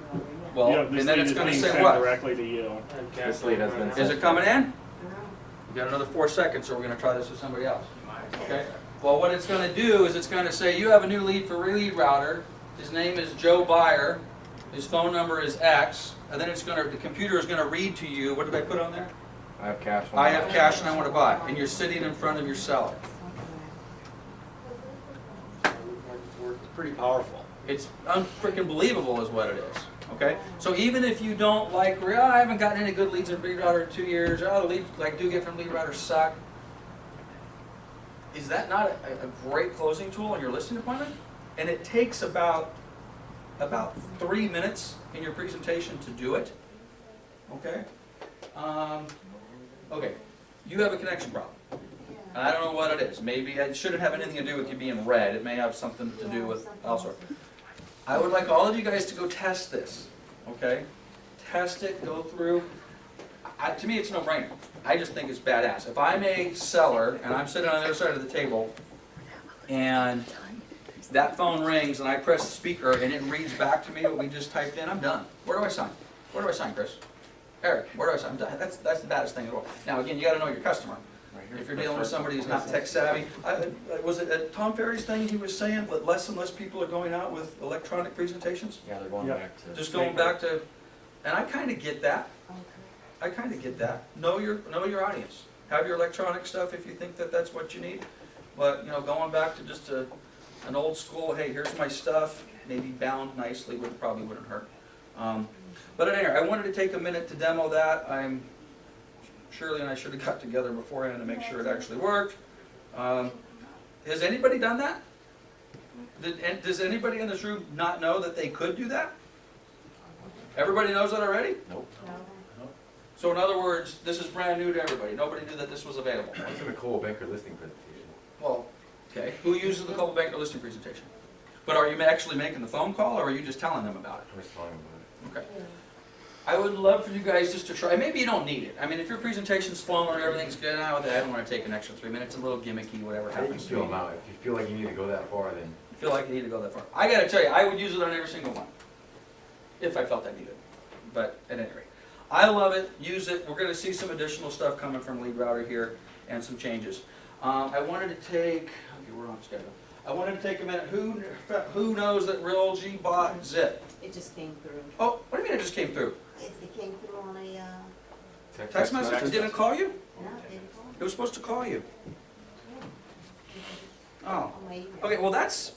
Well, yeah, and this then lead it's is going to being say sent what? directly to you. This lead has been Is sent. it coming in? We got another 4 seconds, or we're going to try this with somebody else. Okay. Well, what it's going to do is it's going to say you have a new lead for Lead Router. His name is Joe Buyer. His phone number is X. And then the computer is going to read to you. What did I put on there? I have cash. I have cash and I want to buy. And you're sitting in front of your seller. It's pretty powerful. It's unfreaking believable is what it is. Okay? So even if you don't like, I haven't gotten any good leads in Lead Router in 2 years. The leads I do get from Lead Router suck. Is that not a great closing tool in your listing appointment? And it takes about 3 minutes in your presentation to do it. Okay? Okay. You have a connection problem. And I don't know what it is. Maybe it shouldn't have anything to do with you being red. It may have something to do with elsewhere. I would like all of you guys to go test this. Okay? Test it, go through. To me, it's no brainer. I just think it's badass. If I'm a seller and I'm sitting on the other side of the table and that phone rings and I press the speaker and it reads back to me what we just typed in, I'm done. Where do I sign? Where do I sign, Chris? Eric, where do I sign? I'm done. That's the baddest thing in the world. Now, again, you got to know your customer. If you're dealing with somebody who's not tech savvy, was it Tom Ferry's thing he was saying that less and less people are going out with electronic presentations? Yeah, they're going Yep. back to. Just going back to, and I kind of get that. I kind of get that. Know your audience. Have your electronic stuff if you think that that's what you need. But going back to just an old school, hey, here's my stuff, maybe bound nicely, probably wouldn't hurt. But anyway, I wanted to take a minute to demo that. Shirley and I should have got together beforehand to make sure it actually worked. Has anybody done that? Does anybody in this room not know that they could do that? Everybody knows that already? Nope. So in other words, this is brand new to everybody. Nobody knew that this was available. What's in the Coldwell Banker listing presentation? Well, okay. Who uses the Coldwell Banker listing presentation? But are you actually making the phone call, or are you just telling them about it? I'm just telling them about it. Okay. I would love for you guys just to try. Maybe you don't need it. I mean, if your presentation's flowing and everything's good, I don't want to take an extra 3 minutes. A little gimmicky, whatever I think you happens. feel them out. If you feel like you need to go that far, then I feel like I need to go that far. I got to tell you, I would use it on every single one, if I felt I needed it. But at any rate, I love it. Use it. We're going to see some additional stuff coming from Lead Router here and some changes. I wanted to take. Okay, we're on schedule. I wanted to take a minute. Who knows that Real G bought Zip? It just came through. Oh, what do you mean it just came through? It came through on a, Text message? It didn't call you? no, it didn't call me. It was supposed to call you. Oh. On my email. Okay, well that's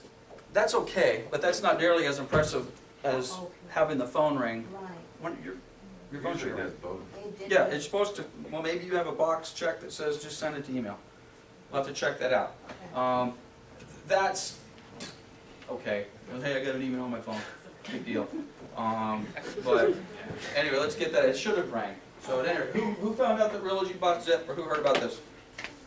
that's okay, but that's not nearly as impressive as having the phone ring. Right. When your phone should Usually ring. does both. They did Yeah, it. it's supposed to, well, maybe you have a box check that says just send it to email. We'll have to check that out. That's, okay, well, hey, I got an email on my phone, big deal. But anyway, let's get that, it should have rang. So anyway, who found out that Realogy bought Zip, or who heard about this?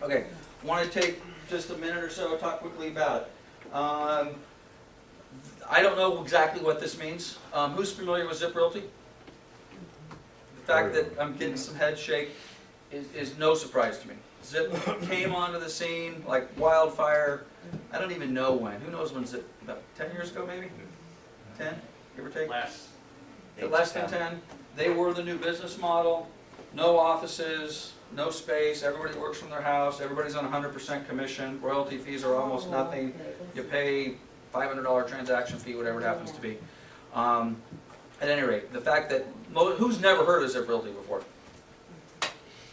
Okay, want to take just a minute or so, talk quickly about it. I don't know exactly what this means. Who's familiar with Zip Realty? The fact that I'm getting some head shake is no surprise to me. Zip came onto the scene like wildfire. I don't even know when. Who knows when Zip, about 10 years ago maybe? 10, give or take? Less. Less than 10. They were the new business model. No offices, no space, everybody works from their house, everybody's on 100% commission, royalty fees are almost nothing. You pay $500 transaction fee, whatever it happens to be. At any rate, the fact that, who's never heard of Zip Realty before?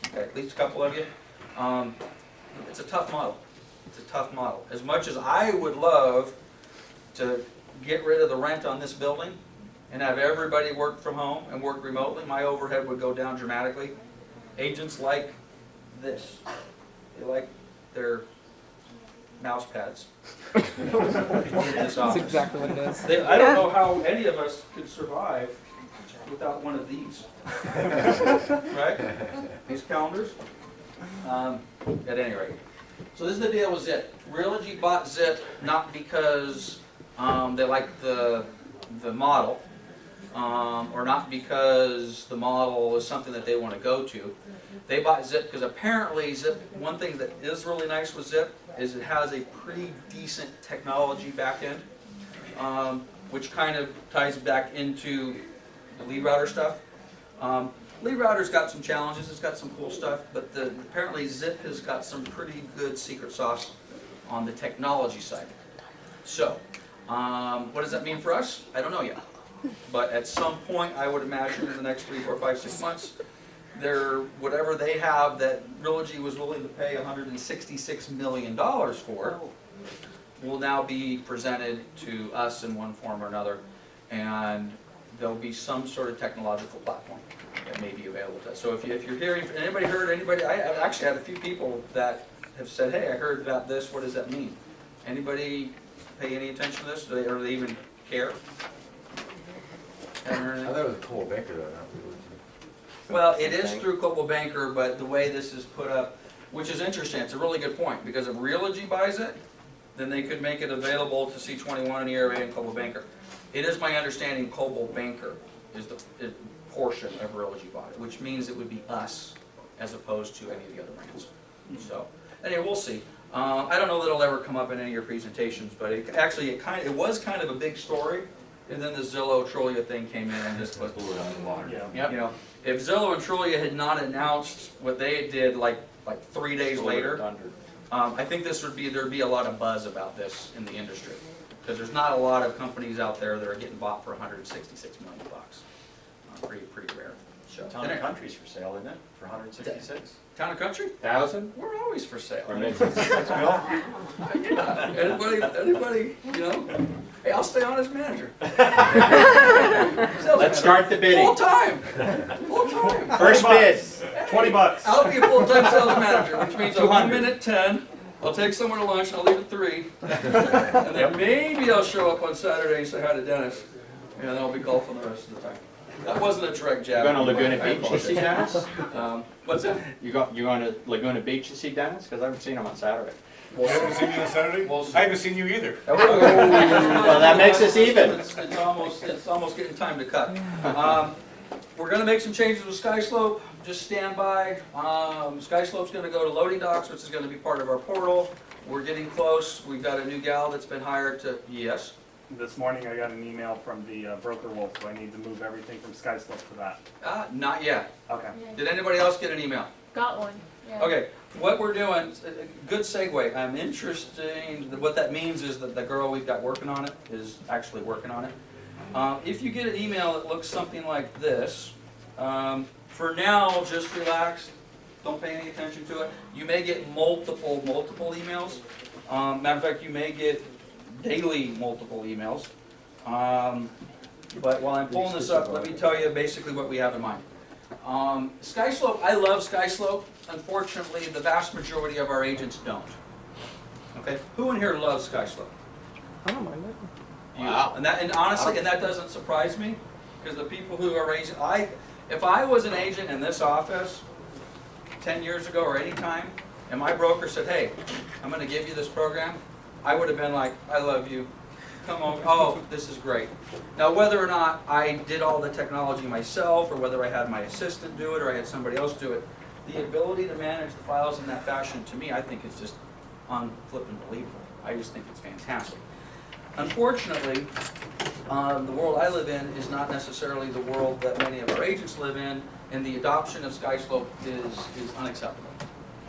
Okay, at least a couple of you. It's a tough model. It's a tough model. As much as I would love to get rid of the rent on this building and have everybody work from home and work remotely, my overhead would go down dramatically. Agents like this. They like their mouse pads. in this That's office. exactly what it is. I don't know how any of us could survive without one of these. Right? These calendars. At any rate. So this is the deal with Zip. Realogy bought Zip not because they like the model, or not because the model is something that they want to go to. They bought Zip because apparently Zip, one thing that is really nice with Zip is it has a pretty decent technology back end, which kind of ties back into the lead router stuff. Lead router's got some challenges, it's got some cool stuff, but apparently Zip has got some pretty good secret sauce on the technology side. So, what does that mean for us? I don't know yet. But at some point, I would imagine in the next 3, 4, 5, 6 months, whatever they have that Realogy was willing to pay $166 million for will now be presented to us in one form or another, and there'll be some sort of technological platform that may be available to us. So if you're hearing, anybody heard, I've actually had a few people that have said, hey, I heard about this, what does that mean? Anybody pay any attention to this, or do they even care? Haven't heard I anything? thought it was Cole Baker though, not Realogy. Well, it is through Coldwell Banker, but the way this is put up, which is interesting, it's a really good point, because if Realogy buys it, then they could make it available to C21 and ERA and Coldwell Banker. It is my understanding Coldwell Banker is the portion of Realogy bought it, which means it would be us as opposed to any of the other brands. So, anyway, we'll see. I don't know that it'll ever come up in any of your presentations, but it was kind of a big story, and then the Zillow Trolia thing came in and just blew it out of the water. Yeah. You know, if Zillow and Trolia had not announced what they did like 3 days later, I think there'd be a lot of buzz about this in the industry, because there's not a lot of companies out there that are getting bought for $166 million. Pretty rare. So, Town and Country's for sale, isn't it? For 166? Town and Country? 1,000? We're always for sale. Or maybe 66 mil? Yeah. Anybody, you know? Hey, I'll stay on as manager. Let's start the bidding. Full time. Full time. First bid. $20. I'll be a full-time sales manager, which means I'll come 200. in at 10, I'll take someone to lunch, and I'll leave at 3. And then maybe I'll show up on Saturday and say hi to Dennis, and then I'll be golfing the rest of the time. That wasn't a direct jab. You going to Laguna I Beach to see apologize. Dennis? What's that? You going to Laguna Beach to see Dennis? Because I haven't seen him on Saturday. You haven't seen me on Saturday? I haven't seen you either. Well, that makes us even. It's almost getting time to cut. We're going to make some changes with SkySlope. Just stand by. SkySlope's going to go to loading docks, which is going to be part of our portal. We're getting close. We've got a new gal that's been hired to. Yes. This morning I got an email from the broker Wolf, so I need to move everything from SkySlope to that. Not yet. Okay. Did anybody else get an email? Got one, yeah. Okay, what we're doing, good segue, I'm interested, what that means is that the girl we've got working on it is actually working on it. If you get an email that looks something like this, for now, just relax, don't pay any attention to it. You may get multiple emails. Matter of fact, you may get daily multiple emails. But while I'm pulling this up, let me tell you basically what we have in mind. SkySlope, I love SkySlope. Unfortunately, the vast majority of our agents don't. Okay, who in here loves SkySlope? I don't mind it. Wow. And honestly, and that doesn't surprise me, because the people who are agent, if I was an agent in this office 10 years ago or any time, and my broker said, hey, I'm going to give you this program, I would have been like, I love you. Come on, oh, this is great. Now, whether or not I did all the technology myself, or whether I had my assistant do it, or I had somebody else do it, the ability to manage the files in that fashion, to me, I think is just unflippin' believable. I just think it's fantastic. Unfortunately, the world I live in is not necessarily the world that many of our agents live in, and the adoption of SkySlope is unacceptable.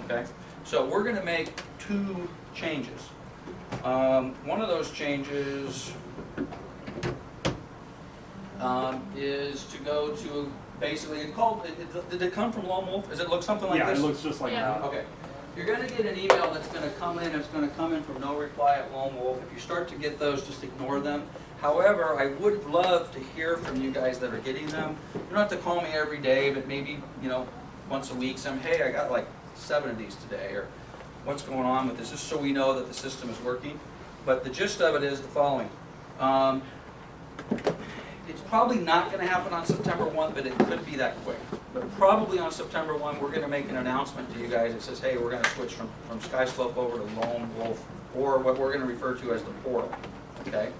Okay? So we're going to make 2 changes. One of those changes is to go to basically, it's called, did it come from Lone Wolf? Does it look something like Yeah, this? it looks just like Yeah. that. Okay. You're going to get an email that's going to come in. It's going to come in from no reply at Lone Wolf. If you start to get those, just ignore them. However, I would love to hear from you guys that are getting them. You don't have to call me every day, but maybe, once a week, hey, I got like 7 of these today, or what's going on with this, just so we know that the system is working. But the gist of it is the following. It's probably not going to happen on September 1, but it could be that quick. But probably on September 1, we're going to make an announcement to you guys that says, hey, we're going to switch from SkySlope over to Lone Wolf, or what we're going to refer to as the portal. Okay?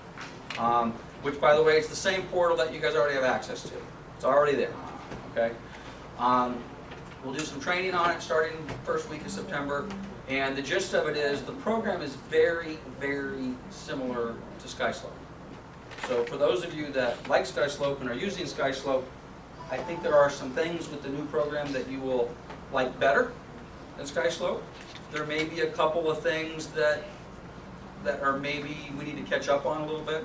Which, by the way, it's the same portal that you guys already have access to. It's already there. Okay? We'll do some training on it starting first week of September. And the gist of it is the program is very, very similar to SkySlope. So for those of you that like SkySlope and are using SkySlope, I think there are some things with the new program that you will like better than SkySlope. There may be a couple of things that are maybe we need to catch up on a little bit.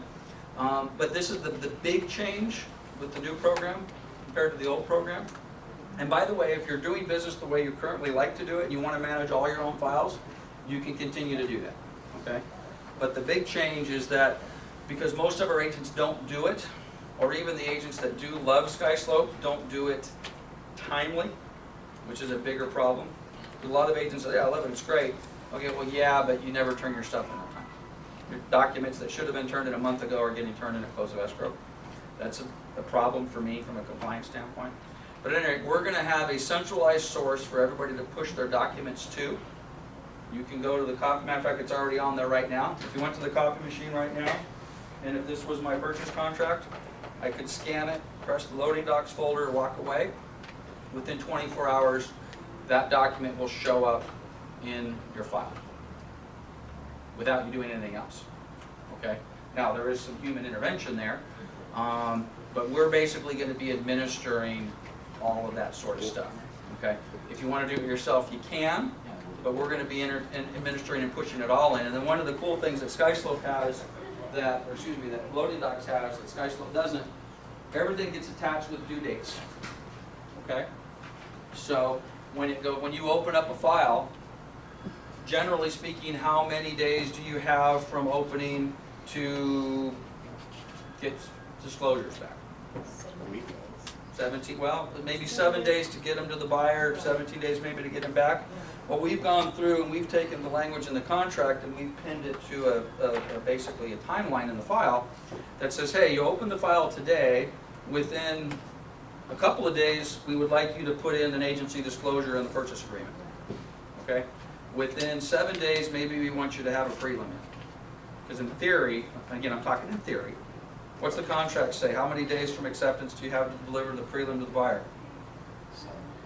But this is the big change with the new program compared to the old program. And by the way, if you're doing business the way you currently like to do it, and you want to manage all your own files, you can continue to do that, okay? But the big change is that because most of our agents don't do it, or even the agents that do love SkySlope don't do it timely, which is a bigger problem. A lot of agents say, yeah, I love it, it's great. Okay, well, yeah, but you never turn your stuff in on time. Your documents that should have been turned in a month ago are getting turned in at close of escrow. That's a problem for me from a compliance standpoint. But anyway, we're going to have a centralized source for everybody to push their documents to. You can go to the copy, matter of fact, it's already on there right now. If you went to the copy machine right now, and if this was my purchase contract, I could scan it, press the loading docs folder, walk away. Within 24 hours, that document will show up in your file without you doing anything else. Okay? Now, there is some human intervention there, but we're basically going to be administering all of that sort of stuff. Okay? If you want to do it yourself, you can, but we're going to be administering and pushing it all in. And then one of the cool things that SkySlope has that Loading Docs has that SkySlope doesn't, everything gets attached with due dates. Okay? So when you open up a file, generally speaking, how many days do you have from opening to get disclosures back? 17, well, maybe 7 days to get them to the buyer, 17 days maybe to get them back. Well, we've gone through and we've taken the language in the contract and we've pinned it to basically a timeline in the file that says, hey, you open the file today, within a couple of days, we would like you to put in an agency disclosure in the purchase agreement. Okay? Within 7 days, maybe we want you to have a prelim. Because in theory, again, I'm talking in theory, what's the contract say? How many days from acceptance do you have to deliver the prelim to the buyer?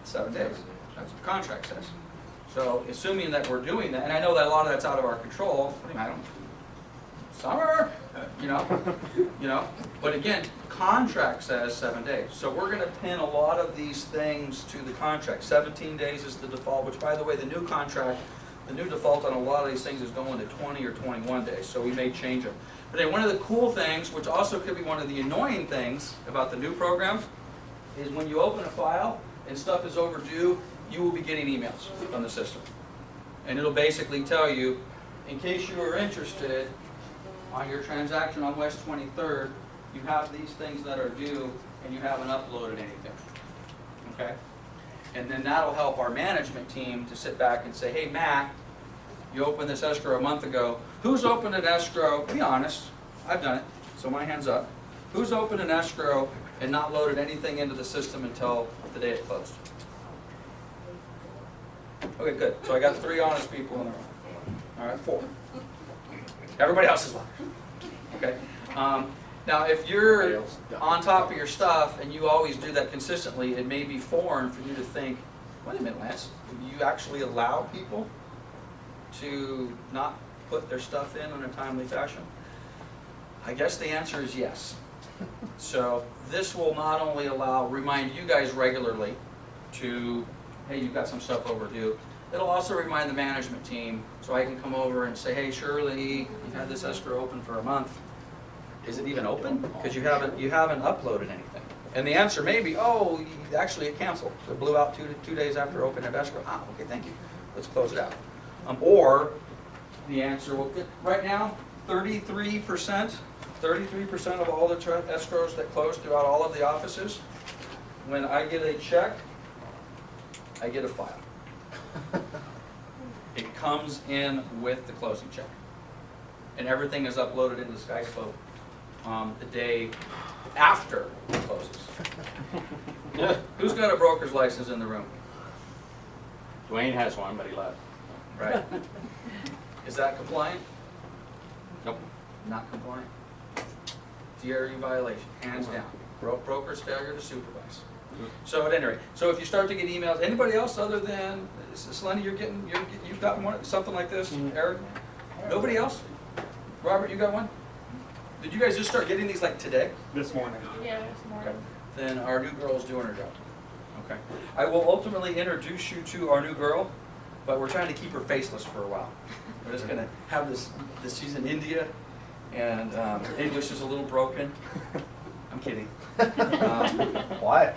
7 days. That's what the contract says. So, assuming that we're doing that, and I know that a lot of that's out of our control, I don't, summer, you know, but again, contract says 7 days. So we're going to pin a lot of these things to the contract. 17 days is the default, which by the way, the new contract, the new default on a lot of these things is going to 20 or 21 days, so we may change them. But then one of the cool things, which also could be one of the annoying things about the new program, is when you open a file and stuff is overdue, you will be getting emails from the system. And it'll basically tell you, in case you are interested, on your transaction on West 23rd, you have these things that are due and you haven't uploaded anything, okay? And then that'll help our management team to sit back and say, hey, Matt, you opened this escrow a month ago. Who's opened an escrow? Be honest, I've done it, so my hand's up. Who's opened an escrow and not loaded anything into the system until the day it closed? Okay, good. So I got 3 honest people in the room. All right, 4. Everybody else is lying. Okay. Now, if you're on top of your stuff and you always do that consistently, it may be foreign for you to think, wait a minute, Lance, do you actually allow people to not put their stuff in a timely fashion? I guess the answer is yes. So this will not only remind you guys regularly to, hey, you've got some stuff overdue. It'll also remind the management team, so I can come over and say, hey, Shirley, you've had this escrow open for a month. Is it even open? Because you haven't uploaded anything. And the answer may be, oh, actually it canceled. So it blew out 2 days after opening of escrow. Ah, okay, thank you. Let's close it out. Or the answer will get, right now, 33% of all the escrows that close throughout all of the offices, when I get a check, I get a file. It comes in with the closing check. And everything is uploaded into SkySlope the day after it closes. Who's got a broker's license in the room? Dwayne has one, but he left. Right. Is that compliant? Nope. Not compliant. DRU violation, hands down. Broker's failure to supervise. So at any rate, so if you start to get emails, anybody else other than Selena, you've got one, something like this, Eric? Nobody else? Robert, you got one? Did you guys just start getting these like today? This morning. Yeah, there's more. Okay. Then our new girl's doing her job. Okay. I will ultimately introduce you to our new girl, but we're trying to keep her faceless for a while. We're just gonna have this she's in India, and her English is a little broken. I'm kidding. Quiet,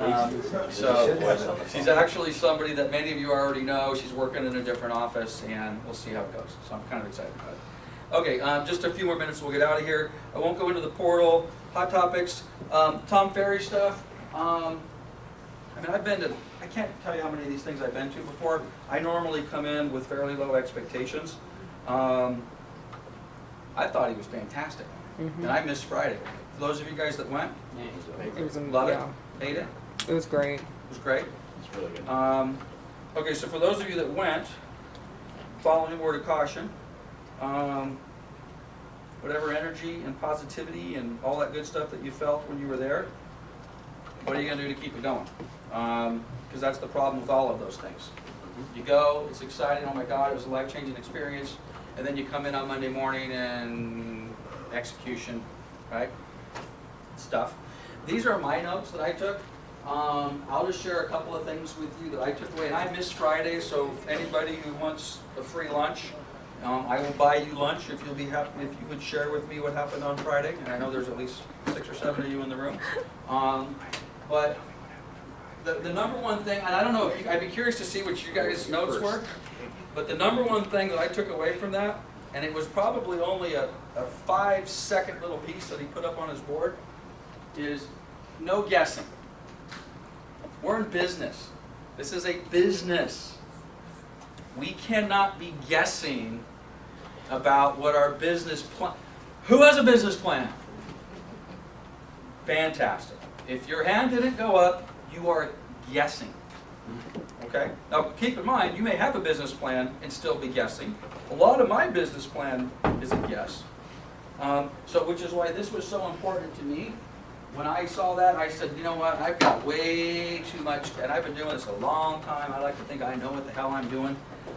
So she's actually somebody that many of you already know. She's working in a different office, and we'll see how it goes. So I'm kind of excited about it. Okay, just a few more minutes, we'll get out of here. I won't go into the portal, hot topics, Tom Ferry stuff. I mean, I can't tell you how many of these things I've been to before. I normally come in with fairly low expectations. I thought he was fantastic, and I missed Friday. For those of you guys that went, It was, love yeah, it, ate it, it was great. it was great. It's really good. Okay, so for those of you that went, following word of caution, whatever energy and positivity and all that good stuff that you felt when you were there, what are you going to do to keep it going? Because that's the problem with all of those things. You go, it's exciting, oh my God, it was a life-changing experience, and then you come in on Monday morning and execution, right? Stuff. These are my notes that I took. I'll just share a couple of things with you that I took away. And I missed Friday, so if anybody who wants a free lunch, I will buy you lunch if you'll be happy, if you could share with me what happened on Friday. And I know there's at least 6 or 7 of you in the room. But the number one thing, and I don't know, I'd be curious to see what you guys' notes were, but the number one thing that I took away from that, and it was probably only a 5-second little piece that he put up on his board, is no guessing. We're in business. This is a business. We cannot be guessing about what our business plan. Who has a business plan? Fantastic. If your hand didn't go up, you are guessing. Okay? Now keep in mind, you may have a business plan and still be guessing. A lot of my business plan is a guess. So which is why this was so important to me. When I saw that, I said, you know what, I've got way too much, and I've been doing this a long time. I like to think I know what the hell I'm doing.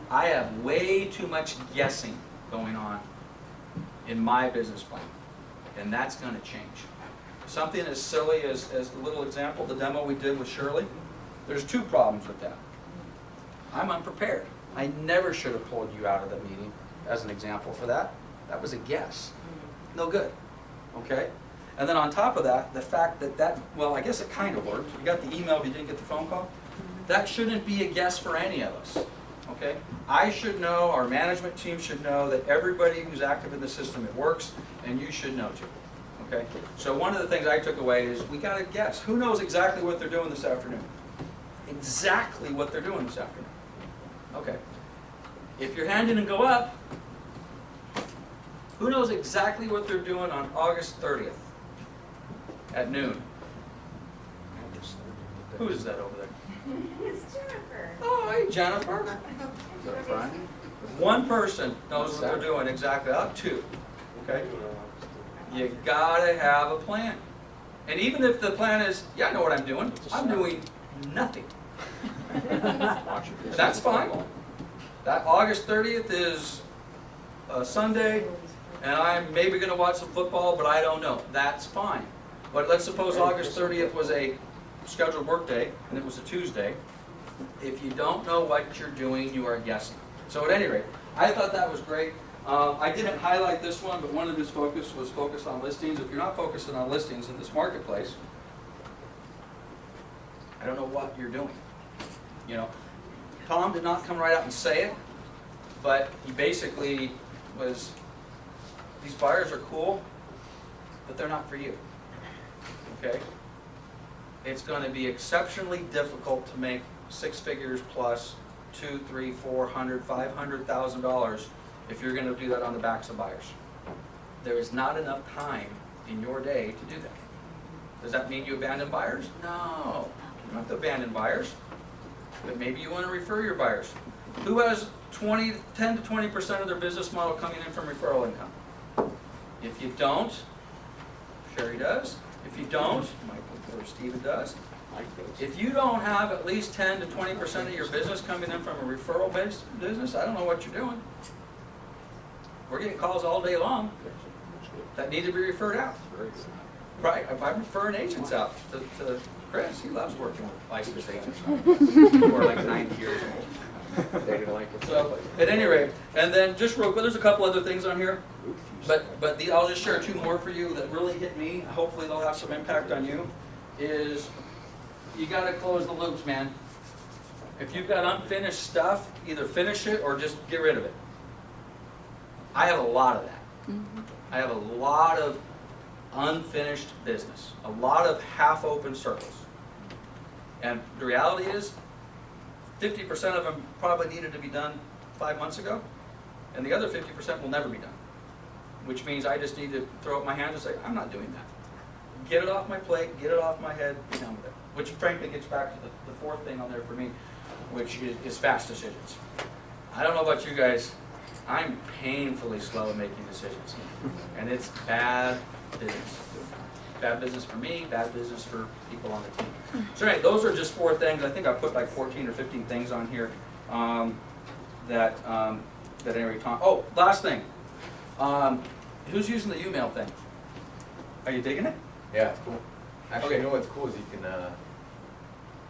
I have way too much guessing going on in my business plan, and that's going to change. Something as silly as the little example, the demo we did with Shirley, there's 2 problems with that. I'm unprepared. I never should have pulled you out of the meeting as an example for that. That was a guess. No good. Okay? And then on top of that, the fact that, well, I guess it kind of worked. You got the email, but you didn't get the phone call. That shouldn't be a guess for any of us. okay? I should know, our management team should know that everybody who's active in the system, it works, and you should know too, okay? So one of the things I took away is we gotta guess. Who knows exactly what they're doing this afternoon? Exactly what they're doing this afternoon. Okay. If your hand didn't go up, who knows exactly what they're doing on August 30th at noon? Who is that over there? It's Jennifer. Oh, hey, Jennifer. Is that a friend? One person knows what they're doing exactly. Two. Okay? You gotta have a plan. And even if the plan is, yeah, I know what I'm doing. I'm doing nothing. That's fine. That August 30th is a Sunday, and I'm maybe gonna watch some football, but I don't know. That's fine. But let's suppose August 30th was a scheduled work day, and it was a Tuesday. If you don't know what you're doing, you are guessing. So at any rate, I thought that was great. I didn't highlight this one, but one of his focus was focused on listings. If you're not focusing on listings in this marketplace, I don't know what you're doing. You know, Tom did not come right out and say it, but he basically was, these buyers are cool, but they're not for you. Okay? It's going to be exceptionally difficult to make 6 figures plus $200,000, $300,000, $400,000, $500,000 if you're going to do that on the backs of buyers. There is not enough time in your day to do that. Does that mean you abandon buyers? No, you don't have to abandon buyers, but maybe you want to refer your buyers. Who has 10 to 20% of their business model coming in from referral income? If you don't, Sherry does. If you don't, Michael or Steven does. If you don't have at least 10 to 20% of your business coming in from a referral-based business, I don't know what you're doing. We're getting calls all day long that need to be referred out. Right, I'm referring agents out to Chris. He loves working with licensed agents who are like 90 years old. They didn't like it. So, at any rate, and then just real quick, there's a couple other things on here, but I'll just share 2 more for you that really hit me. Hopefully they'll have some impact on you. Is you got to close the loops, man. If you've got unfinished stuff, either finish it or just get rid of it. I have a lot of that. I have a lot of unfinished business, a lot of half-open circles. And the reality is, 50% of them probably needed to be done 5 months ago, and the other 50% will never be done. Which means I just need to throw up my hands and say, I'm not doing that. Get it off my plate, get it off my head, be done with it. Which frankly gets back to the 4th thing on there for me, which is fast decisions. I don't know about you guys, I'm painfully slow in making decisions. And it's bad business. Bad business for me, bad business for people on the team. So anyway, those are just 4 things. I think I put like 14 or 15 things on here that anyway, Tom. Oh, last thing. Who's using the email thing? Are you digging it? Yeah, it's cool. Actually, Okay. you know what's cool is you can,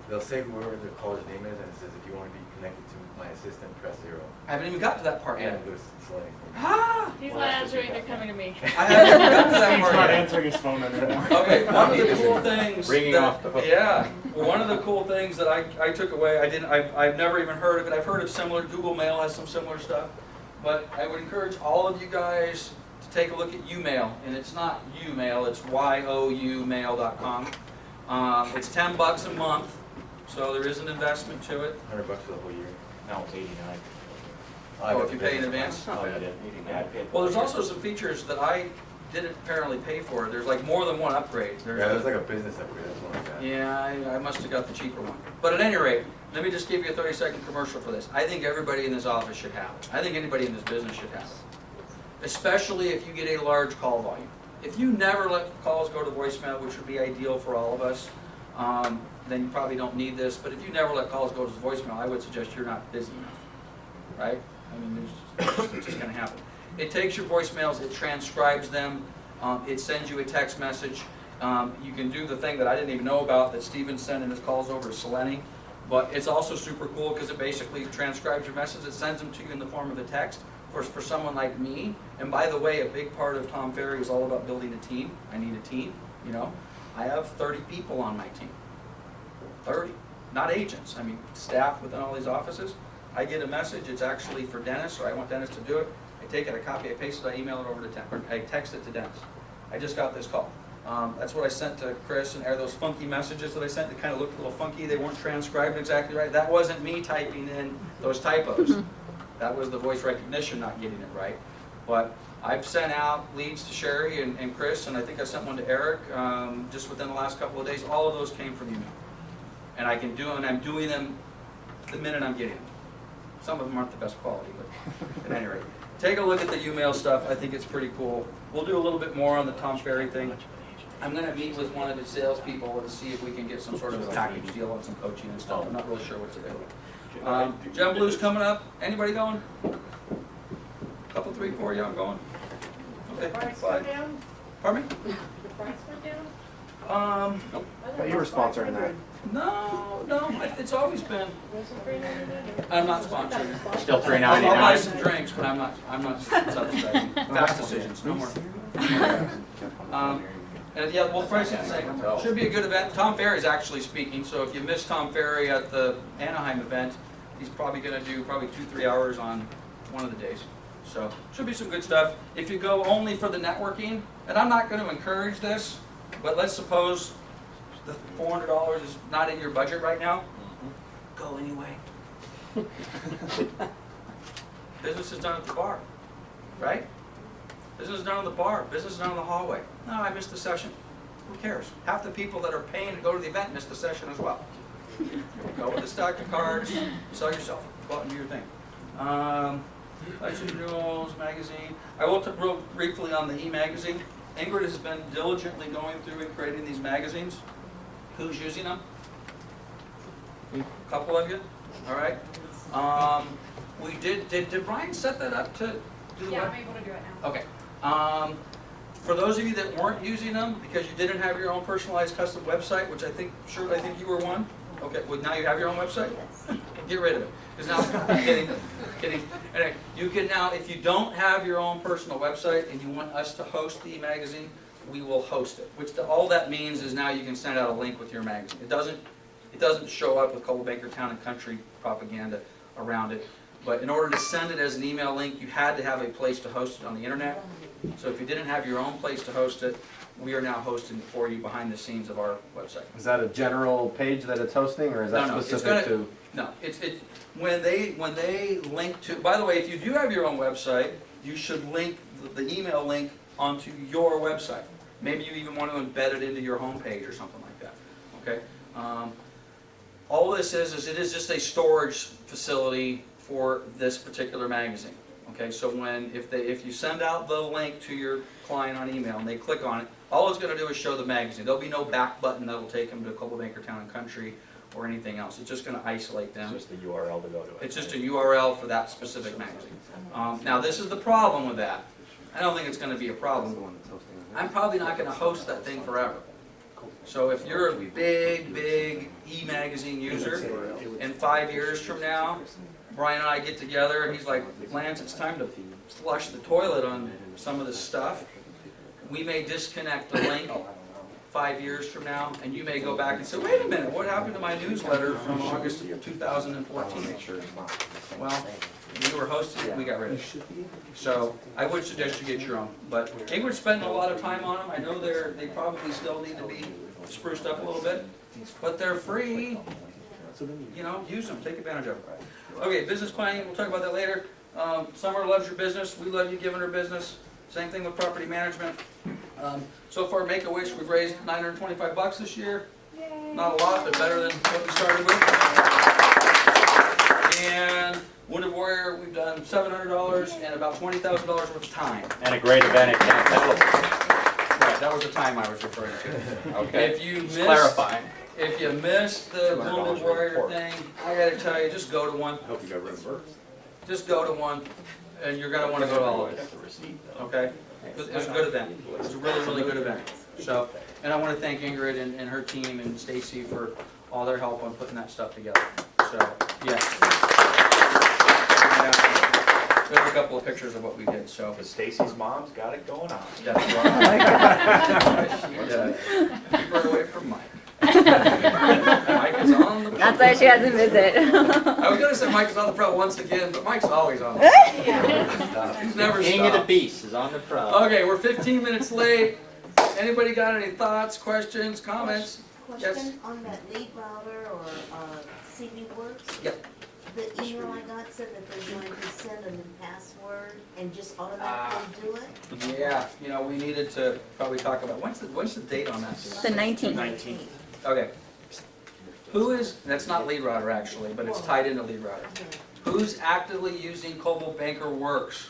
they'll say whoever the caller's name is, and it says, if you want to be connected to my assistant, press 0. I haven't even got to that part And yet. there's selecting. Ah! He's not answering, they're coming to me. I haven't even got to that He's part not yet. answering his phone anymore. Okay, one of the cool things Ringing that, off the hook. yeah, well, one of the cool things that I took away, I've never even heard of it. I've heard of similar, Google Mail has some similar stuff, but I would encourage all of you guys to take a look at YouMail, and it's not YouMail, it's youmail.com. It's $10 a month, so there is an investment to it. $100 for the whole year. No, it's 89. Oh, if you pay in advance? Oh, you did? Yeah, I paid. Well, there's also some features that I didn't apparently pay for. There's like more than one upgrade. Yeah, there's like a business upgrade, that's one like that. Yeah, I must have got the cheaper one. But at any rate, let me just give you a 30-second commercial for this. I think everybody in this office should have it. I think anybody in this business should have it. Especially if you get a large call volume. If you never let calls go to voicemail, which would be ideal for all of us, then you probably don't need this. But if you never let calls go to voicemail, I would suggest you're not busy enough, right? I mean, it's just going to happen. It takes your voicemails, it transcribes them, it sends you a text message. You can do the thing that I didn't even know about that Steven sent in his calls over to Selene, but it's also super cool because it basically transcribes your message. It sends them to you in the form of a text. For someone like me, and by the way, a big part of Tom Ferry is all about building a team. I need a team, you know. I have 30 people on my team. 30, not agents. I mean, staff within all these offices. I get a message, it's actually for Dennis, or I want Dennis to do it. I take it, I copy, I paste it, I email it over to Dennis, or I text it to Dennis. I just got this call. That's what I sent to Chris, and are those funky messages that I sent that kind of looked a little funky, they weren't transcribed exactly right. That wasn't me typing in those typos. That was the voice recognition not getting it right. But I've sent out leads to Sherry and Chris, and I think I sent one to Eric just within the last couple of days. All of those came from email. And I can do them, and I'm doing them the minute I'm getting them. Some of them aren't the best quality, but at any rate. Take a look at the email stuff. I think it's pretty cool. We'll do a little bit more on the Tom Ferry thing. I'm going to meet with one of the salespeople to see if we can get some sort of a package deal on some coaching and stuff. I'm not really sure what's available. Gem Blue's coming up. Anybody going? Couple, 3, 4, yeah, I'm going. Okay, fine. Pardon me? The price went down? Nope. But you were sponsoring that. No, it's always been. Was it $3.99? I'm not sponsoring. Still I'll buy some drinks, but I'm not subsidizing. Fast decisions, no more. And yeah, well, the price is the same. Should be a good event. Tom Ferry's actually speaking, so if you missed Tom Ferry at the Anaheim event, he's probably going to do 2-3 hours on one of the days. So should be some good stuff. If you go only for the networking, and I'm not going to encourage this, but let's suppose the $400 is not in your budget right now, go anyway. Business is done at the bar, right? Business is done in the bar. Business is done in the hallway. No, I missed the session. Who cares? Half the people that are paying to go to the event miss the session as well. Go with a stack of cards, sell yourself. Go out and do your thing. License renewals, magazine. I will talk real briefly on the e-magazine. Ingrid has been diligently going through and creating these magazines. Who's using them? A couple of you? All right. We did Brian set that up to do the Yeah, web? I'm able to do it now. Okay. For those of you that weren't using them because you didn't have your own personalized custom website, which I think you were one. Okay, well now you have your own website? Get rid of it. Because now, I'm kidding. Anyway, you can now, if you don't have your own personal website and you want us to host the magazine, we will host it. All that means is now you can send out a link with your magazine. It doesn't show up with Coldwater Town and Country propaganda around it. But in order to send it as an email link, you had to have a place to host it on the internet. So if you didn't have your own place to host it, we are now hosting it for you behind the scenes of our website. Is that a general page that it's hosting, or is that No, specific to? No, it's when they link to. By the way, if you do have your own website, you should link the email link onto your website. Maybe you even want to embed it into your homepage or something like that. Okay. All this is it is just a storage facility for this particular magazine. Okay, so if you send out the link to your client on email and they click on it, all it's going to do is show the magazine. There'll be no back button that'll take them to Coldwater Town and Country or anything else. It's just going to isolate them. It's just a URL to go to it. It's just a URL for that specific magazine. Now this is the problem with that. I don't think it's going to be a problem. I'm probably not going to host that thing forever. So if you're a big e-magazine user, in 5 years from now, Brian and I get together and he's like, Lance, it's time to flush the toilet on some of this stuff. We may disconnect the link 5 years from now, and you may go back and say, wait a minute, what happened to my newsletter from August of 2014? Well, we were hosting it, we got rid of it. So I would suggest you get your own. But Ingrid's spending a lot of time on them. I know they probably still need to be spruced up a little bit, but they're free. You know, use them, take advantage of them. Okay, business planning, we'll talk about that later. Summer loves your business, we love you giving her business. Same thing with property management. So far, Make-A-Wish, we've raised $925 this year. Yay. Not a lot, but better than what we started with. And Wounded Warrior, we've done $700 and about $20,000 worth of time. And a great event at Camp Petaluma. Right, that was the time I was referring to. Okay. If you missed, Clarifying. if you missed the Wounded Warrior thing, I gotta tell you, just go to one. I hope you got reimbursed. Just go to one, and you're gonna want to go to all of it. Okay? It was a good event. It was a really good event. So, and I want to thank Ingrid and her team and Stacy for all their help on putting that stuff together. So, yeah. There's a couple of pictures of what we did. So, Stacy's mom's got it going on. that's right. Keep her away from Mike. Mike is on the. That's why she hasn't visited. I was gonna say Mike is on the pro once again, but Mike's always on the He's never King of the stopped. Beast is on the pro. Okay, we're 15 minutes late. Anybody got any thoughts, questions, comments? Yes. Question on that lead router or CB Works? Yep. The email I got said that they're going to send a new password and just automatically do it? Yeah, you know, we needed to probably talk about, when's the date on that? The 19th. Okay. Who is, that's not lead router actually, but it's tied into lead router. Who's actively using Cobalt Banker Works?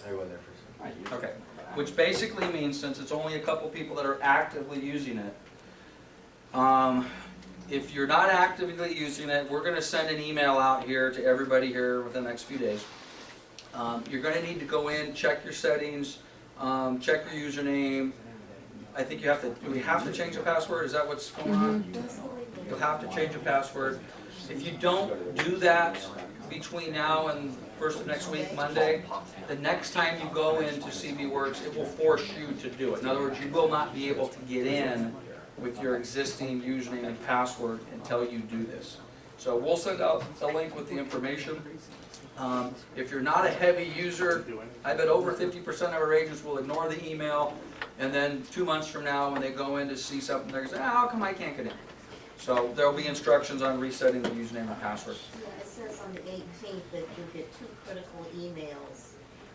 I went there first. Okay, which basically means since it's only a couple people that are actively using it, if you're not actively using it, we're going to send an email out here to everybody here within the next few days. You're going to need to go in, check your settings, check your username. I think you have to, do we have to change the password? Is that what's going on? You'll have to change the password. If you don't do that between now and first of next week, Monday, the next time you go into CB Works, it will force you to do it. In other words, you will not be able to get in with your existing username and password until you do this. So we'll send out a link with the information. If you're not a heavy user, I bet over 50% of our agents will ignore the email, and then 2 months from now when they go in to see something, they're going to say, how come I can't get in? So there'll be instructions on resetting the username and password. Yeah, it says on the 18th that you'll get 2 critical emails,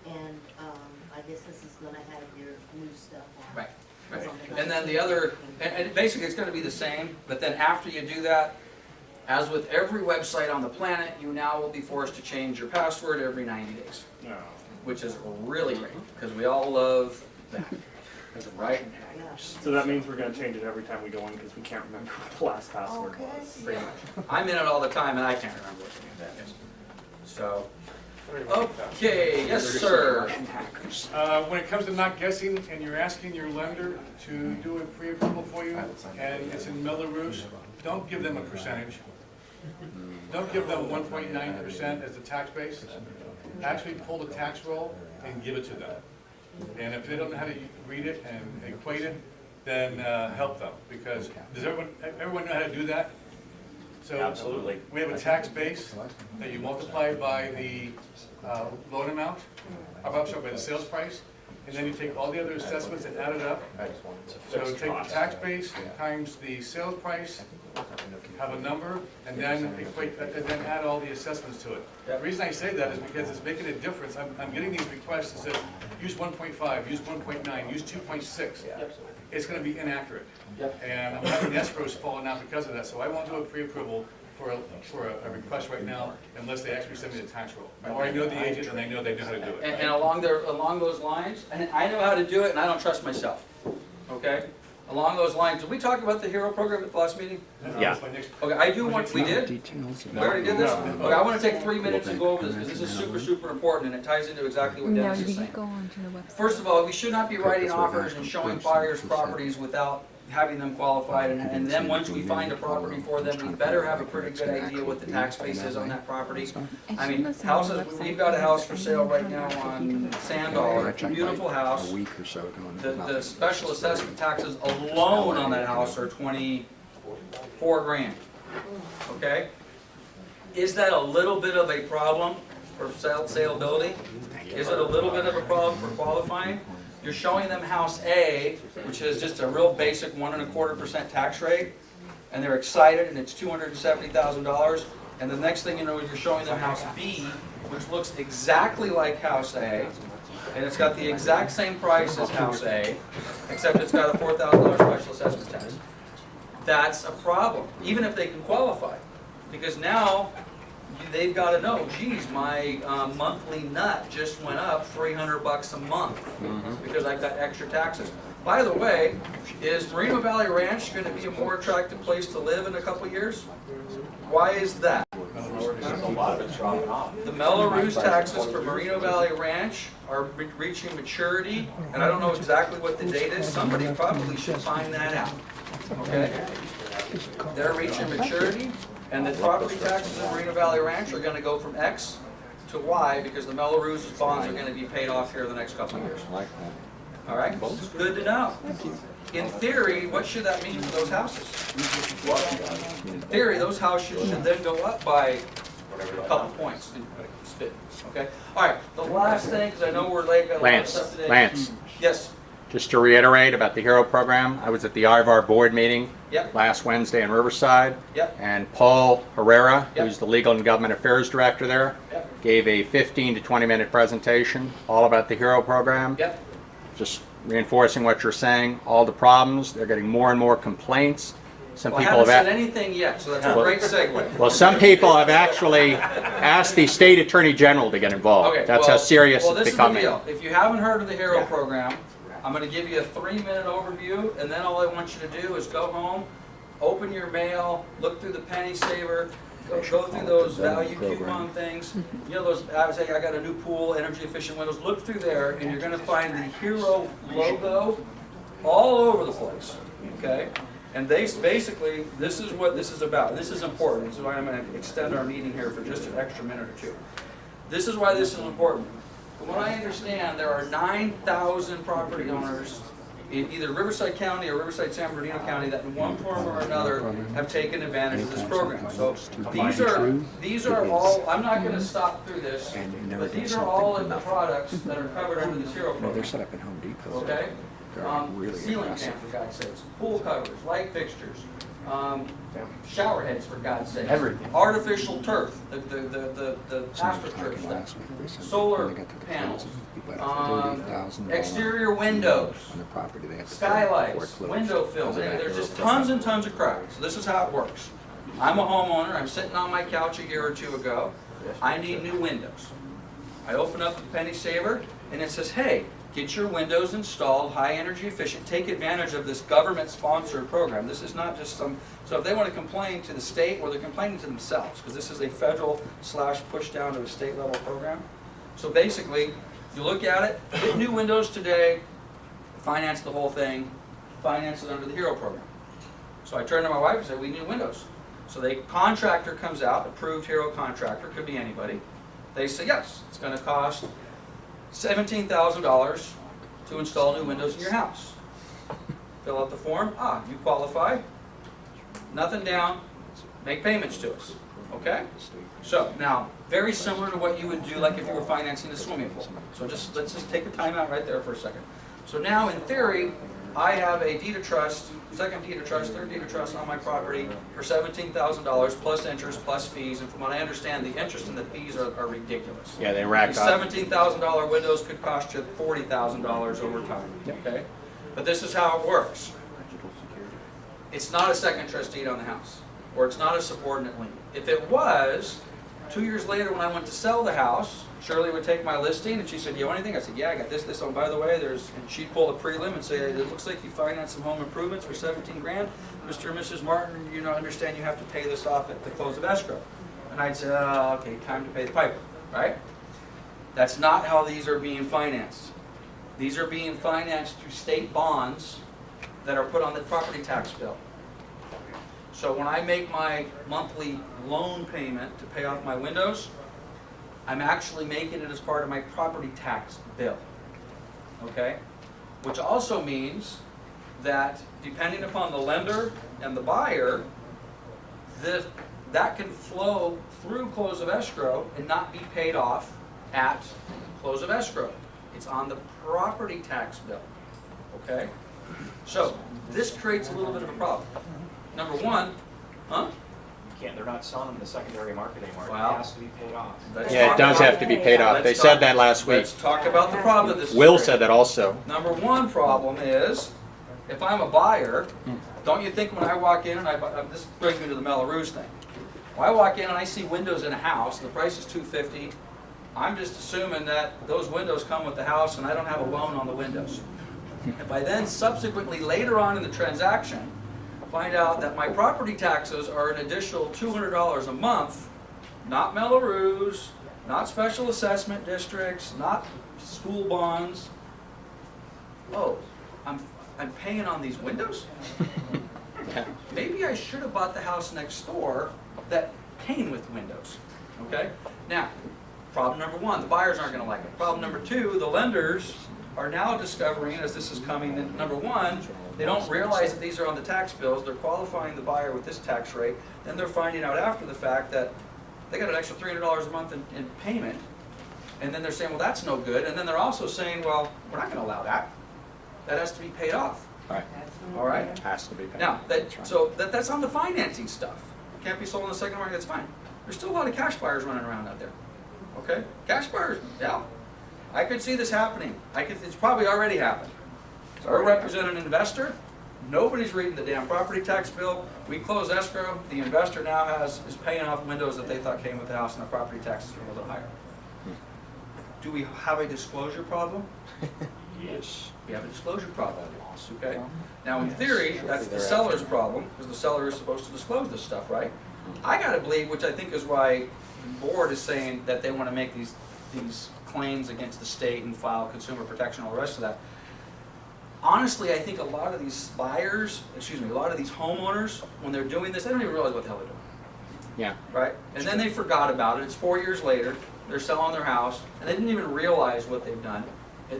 and I guess this is gonna have your new stuff on. Right. Right. And then the other, and basically it's going to be the same, but then after you do that, as with every website on the planet, you now will be forced to change your password every 90 days, No. which is really great, because we all love that, right? So that means we're gonna change it every time we go in because we can't remember what the last password was, pretty much. I'm in it all the time, and I can't remember what that is. So, okay, yes, sir. When it comes to not guessing and you're asking your lender to do a pre-approval for you and it's in Melrose, don't give them a percentage. Don't give them 1.9% as the tax base. Actually pull the tax roll and give it to them. And if they don't know how to read it and equate it, then help them, because does everyone know how to do that? So Absolutely. we have a tax base that you multiply by the loan amount, I'm sorry, by the sales price, and then you take all the other assessments and add it up. So take the tax base times the sales price, have a number, and then equate, and then add all the assessments to it. The reason I say that is because it's making a difference. I'm getting these requests that says, use 1.5, use 1.9, use 2.6. It's gonna be inaccurate. And I'm having escrows falling out because of that, so I won't do a pre-approval for a request right now unless they actually send me the tax roll. Or I know the agent and I know they know how to do it. And along those lines, and I know how to do it, and I don't trust myself, okay? Along those lines, did we talk about the HERO program at the last meeting? Yeah. Okay, I do want, we did? We already did this? Okay, I want to take 3 minutes and go over this, because this is super, super important, and it ties into exactly what Dennis is saying. Go on to the website. First of all, we should not be writing offers and showing buyers properties without having them qualified, and then once we find a property for them, we better have a pretty good idea what the tax base is on that property. I mean, houses, we've got a house for sale right now on Sandall, it's a beautiful house. The special assessment taxes alone on that house are 24 grand, okay? Is that a little bit of a problem for saleability? Is it a little bit of a problem for qualifying? You're showing them house A, which is just a real basic 1.25% tax rate, and they're excited, and it's $270,000. And the next thing you know, you're showing them house B, which looks exactly like house A, and it's got the exact same price as house A, except it's got a $4,000 special assessment tax. That's a problem, even if they can qualify, because now they've got to know, geez, my monthly nut just went up $300 a month because I've got extra taxes. By the way, is Moreno Valley Ranch going to be a more attractive place to live in a couple years? Why is that? A lot of it's dropping off. The Melrose taxes for Moreno Valley Ranch are reaching maturity, and I don't know exactly what the date is. Somebody probably should find that out. Okay? They're reaching maturity. And the property taxes in Moreno Valley Ranch are going to go from X to Y because the Melrose bonds are going to be paid off here in the next couple of years. All right, good to know. In theory, what should that mean for those houses? In theory, those houses should then go up by a couple points. Okay. All right. The last thing, because I know we're late. Got a lot of stuff today. Lance, Yes. just to reiterate about the HERO program, I was at the IVAR board meeting Yep. last Wednesday in Riverside. Yep. And Paul Herrera, Yep. who's the Legal and Government Affairs Director there, Yep. gave a 15 to 20-minute presentation all about the HERO program. Yep. Just reinforcing what you're saying, all the problems, they're getting more and more complaints. Some Well, I people haven't have said anything yet, so that's a Well- great segue. Well, some people have actually asked the State Attorney General to get involved. Okay, That's well- how serious well, it's this is the becoming. deal. If you haven't heard of the HERO program, I'm going to give you a 3-minute overview, and then all I want you to do is go home, open your mail, look through the penny saver, go through those value coupon things. You know those, I was saying I got a new pool, energy efficient windows. Look through there, and you're going to find the HERO logo all over the place. Okay? And they basically, this is what this is about. And this is important. This is why I'm going to extend our meeting here for just an extra minute or two. This is why this is important. From what I understand, there are 9,000 property owners in either Riverside County or Riverside San Bernardino County that in one form or another have taken advantage of this program. So these are all, I'm not going to stop through this, but these are all of the products that are covered under this HERO program. They're set up in Home Depot. Okay? Really Ceiling aggressive. fans, for God's sakes, pool covers, light fixtures, shower heads, for God's sakes. Everything. Artificial turf, the astroturf stuff, solar panels, exterior windows, On the property, they have to skylights, foreclose. window films. There's just tons and tons of crap. So this is how it works. I'm a homeowner. I'm sitting on my couch a year or two ago. I need new windows. I open up the penny saver, and it says, hey, get your windows installed, high energy efficient. Take advantage of this government-sponsored program. This is not just some, so if they want to complain to the state, well, they're complaining to themselves, because this is a federal / push down to a state level program. So basically, you look at it, get new windows today, finance the whole thing, finance it under the HERO program. So I turned to my wife and said, we need windows. So the contractor comes out, approved HERO contractor, could be anybody. They say, yes, it's going to cost $17,000 to install new windows in your house. Fill out the form. You qualify. Nothing down. Make payments to us. Okay? So now, very similar to what you would do like if you were financing a swimming pool. So let's just take a time out right there for a second. So now, in theory, I have a deed of trust, second deed of trust, third deed of trust on my property for $17,000 plus interest plus fees. And from what I understand, the interest and the fees are ridiculous. Yeah, they rack These up. $17,000 windows could cost you $40,000 over time. Okay? But this is how it works. It's not a second trust deed on the house, or it's not a subordinate lien. If it was, 2 years later when I went to sell the house, Shirley would take my listing and she said, you want anything? I said, yeah, I got this. Oh, by the way, and she'd pull a prelim and say, it looks like you financed some home improvements for 17 grand. Mr. and Mrs. Martin, you understand you have to pay this off at the close of escrow. And I'd say, oh, okay, time to pay the piper, right? That's not how these are being financed. These are being financed through state bonds that are put on the property tax bill. So when I make my monthly loan payment to pay off my windows, I'm actually making it as part of my property tax bill. Okay? Which also means that depending upon the lender and the buyer, that can flow through close of escrow and not be paid off at close of escrow. It's on the property tax bill. Okay? So this creates a little bit of a problem. Number one, They're not selling them in the secondary market anymore. Well, It has to be paid off. Yeah, it does have to be paid off. They said that last week. Let's talk about the problem that this is Will creating. said that also. Number one problem is, if I'm a buyer, don't you think when I walk in and this brings me to the Melrose thing. When I walk in and I see windows in a house, the price is $250. I'm just assuming that those windows come with the house and I don't have a loan on the windows. If I then subsequently later on in the transaction find out that my property taxes are an additional $200 a month, not Melrose, not special assessment districts, not school bonds. Oh, I'm paying on these windows? Maybe I should have bought the house next door that came with windows. Okay? Now, problem number one, the buyers aren't going to like it. Problem number two, the lenders are now discovering, as this is coming, that number one, they don't realize that these are on the tax bills, they're qualifying the buyer with this tax rate, then they're finding out after the fact that they got an extra $300 a month in payment, and then they're saying, well, that's no good, and then they're also saying, well, we're not gonna allow that. That has to be paid off, Right. all right? It has to be paid. Now, That's right. so that's on the financing stuff. Can't be sold on the second market, that's fine. There's still a lot of cash buyers running around out there, okay? Cash buyers, yeah. I could see this happening. It's probably already happened. So we're representing an investor. Nobody's reading the damn property tax bill. We close escrow. The investor now is paying off windows that they thought came with the house, and the property taxes are a little bit higher. Do we have a disclosure problem? Yes. We have a disclosure problem, okay? Now, in theory, that's the seller's problem, because the seller is supposed to disclose this stuff, right? I gotta believe, which I think is why the board is saying that they wanna make these claims against the state and file consumer protection and all the rest of that. Honestly, I think a lot of these buyers, a lot of these homeowners, when they're doing this, they don't even realize what the hell they're doing. Yeah. Right? And then they forgot about it. It's 4 years later. They're selling their house, and they didn't even realize what they've done,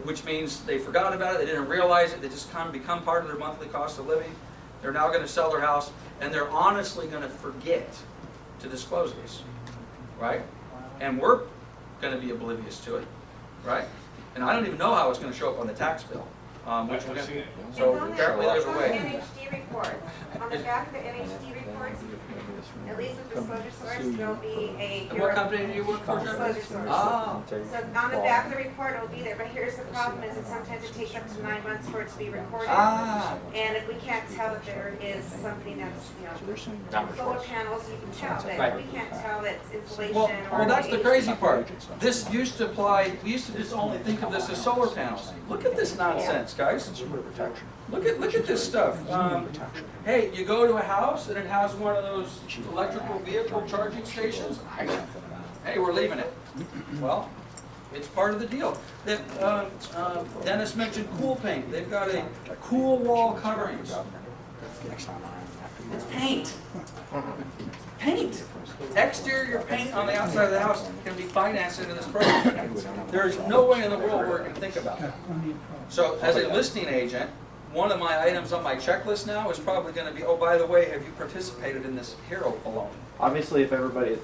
which means they forgot about it. They didn't realize it. They just kind of become part of their monthly cost of living. They're now going to sell their house, and they're honestly going to forget to disclose this, right? And we're going to be oblivious to it, right? And I don't even know how it's going to show up on the tax bill. Which we're gonna, so apparently there's a way. NHD reports. On the back of the NHD reports, at least with Disclosure Source, there'll be a. And what company do you work for? Disclosure Source. Oh. So on the back of the report, it'll be there, but here's the problem is that sometimes it takes up to 9 months for it to be recorded. Ah. And if we can't tell that there is something that's, solar panels, you can tell, but Right. we can't tell that it's insulation Well, or. that's the crazy part. This used to apply, we used to just only think of this as solar panels. Look at this nonsense, guys. Look at this stuff. Hey, you go to a house and it has one of those electrical vehicle charging stations. Hey, we're leaving it. Well, it's part of the deal. Dennis mentioned cool paint. They've got a cool wall coverings. It's paint. Paint. Exterior paint on the outside of the house can be financed into this program. There's no way in the world we're going to think about that. So as a listing agent, one of my items on my checklist now is probably going to be, oh, by the way, have you participated in this hero baloney? Obviously, if everybody's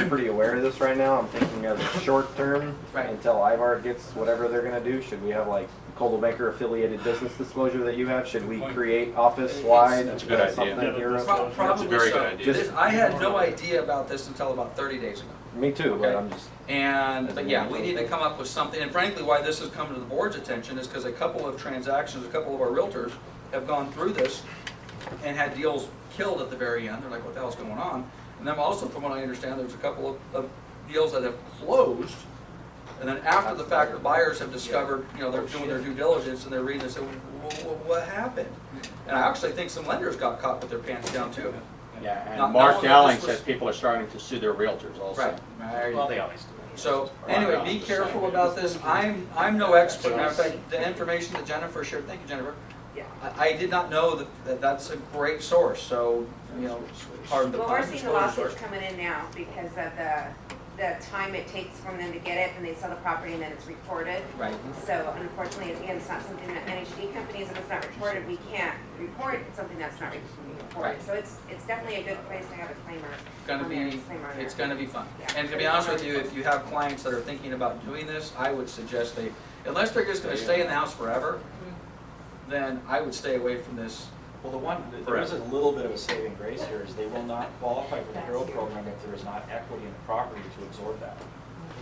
pretty aware of this right now, I'm thinking of short term Right. until Ivar gets whatever they're gonna do. Should we have like Coldwell Banker affiliated business disclosure that you have? Should we create office wide? That's a good idea. Something here? Probably very so. good idea. I had no idea about this until about 30 days ago. Me too, but I'm just. But yeah, we need to come up with something, and frankly, why this has come to the board's attention is because a couple of transactions, a couple of our realtors have gone through this and had deals killed at the very end. They're like, what the hell's going on? And then also, from what I understand, there's a couple of deals that have closed, and then after the fact, the buyers have discovered, they're doing their due diligence and they're reading this, and what happened? And I actually think some lenders got caught with their pants down too. Yeah, and Not Mark knowing that Dowling this was- says people are starting to sue their realtors also. Right. Well, they always do. So, anyway, be careful about this. I'm no expert. Matter of fact, the information that Jennifer shared, thank you, Jennifer. Yeah. I did not know that that's a great source, so, pardon the Well, pun. we're seeing the lawsuits coming in now because of the time it takes from them to get it, and they sell the property and then it's reported. Right. So unfortunately, again, it's not something that NHD companies, if it's not reported, we can't report something that's not reported. Right. So it's definitely a good place to have a claimer. It's gonna be fun. Yeah. And to be honest with you, if you have clients that are thinking about doing this, I would suggest unless they're just gonna stay in the house forever, then I would stay away from this. Well, there is a little bit of a saving grace here, is they will not qualify for the HERO program if there is not equity in the property to absorb that.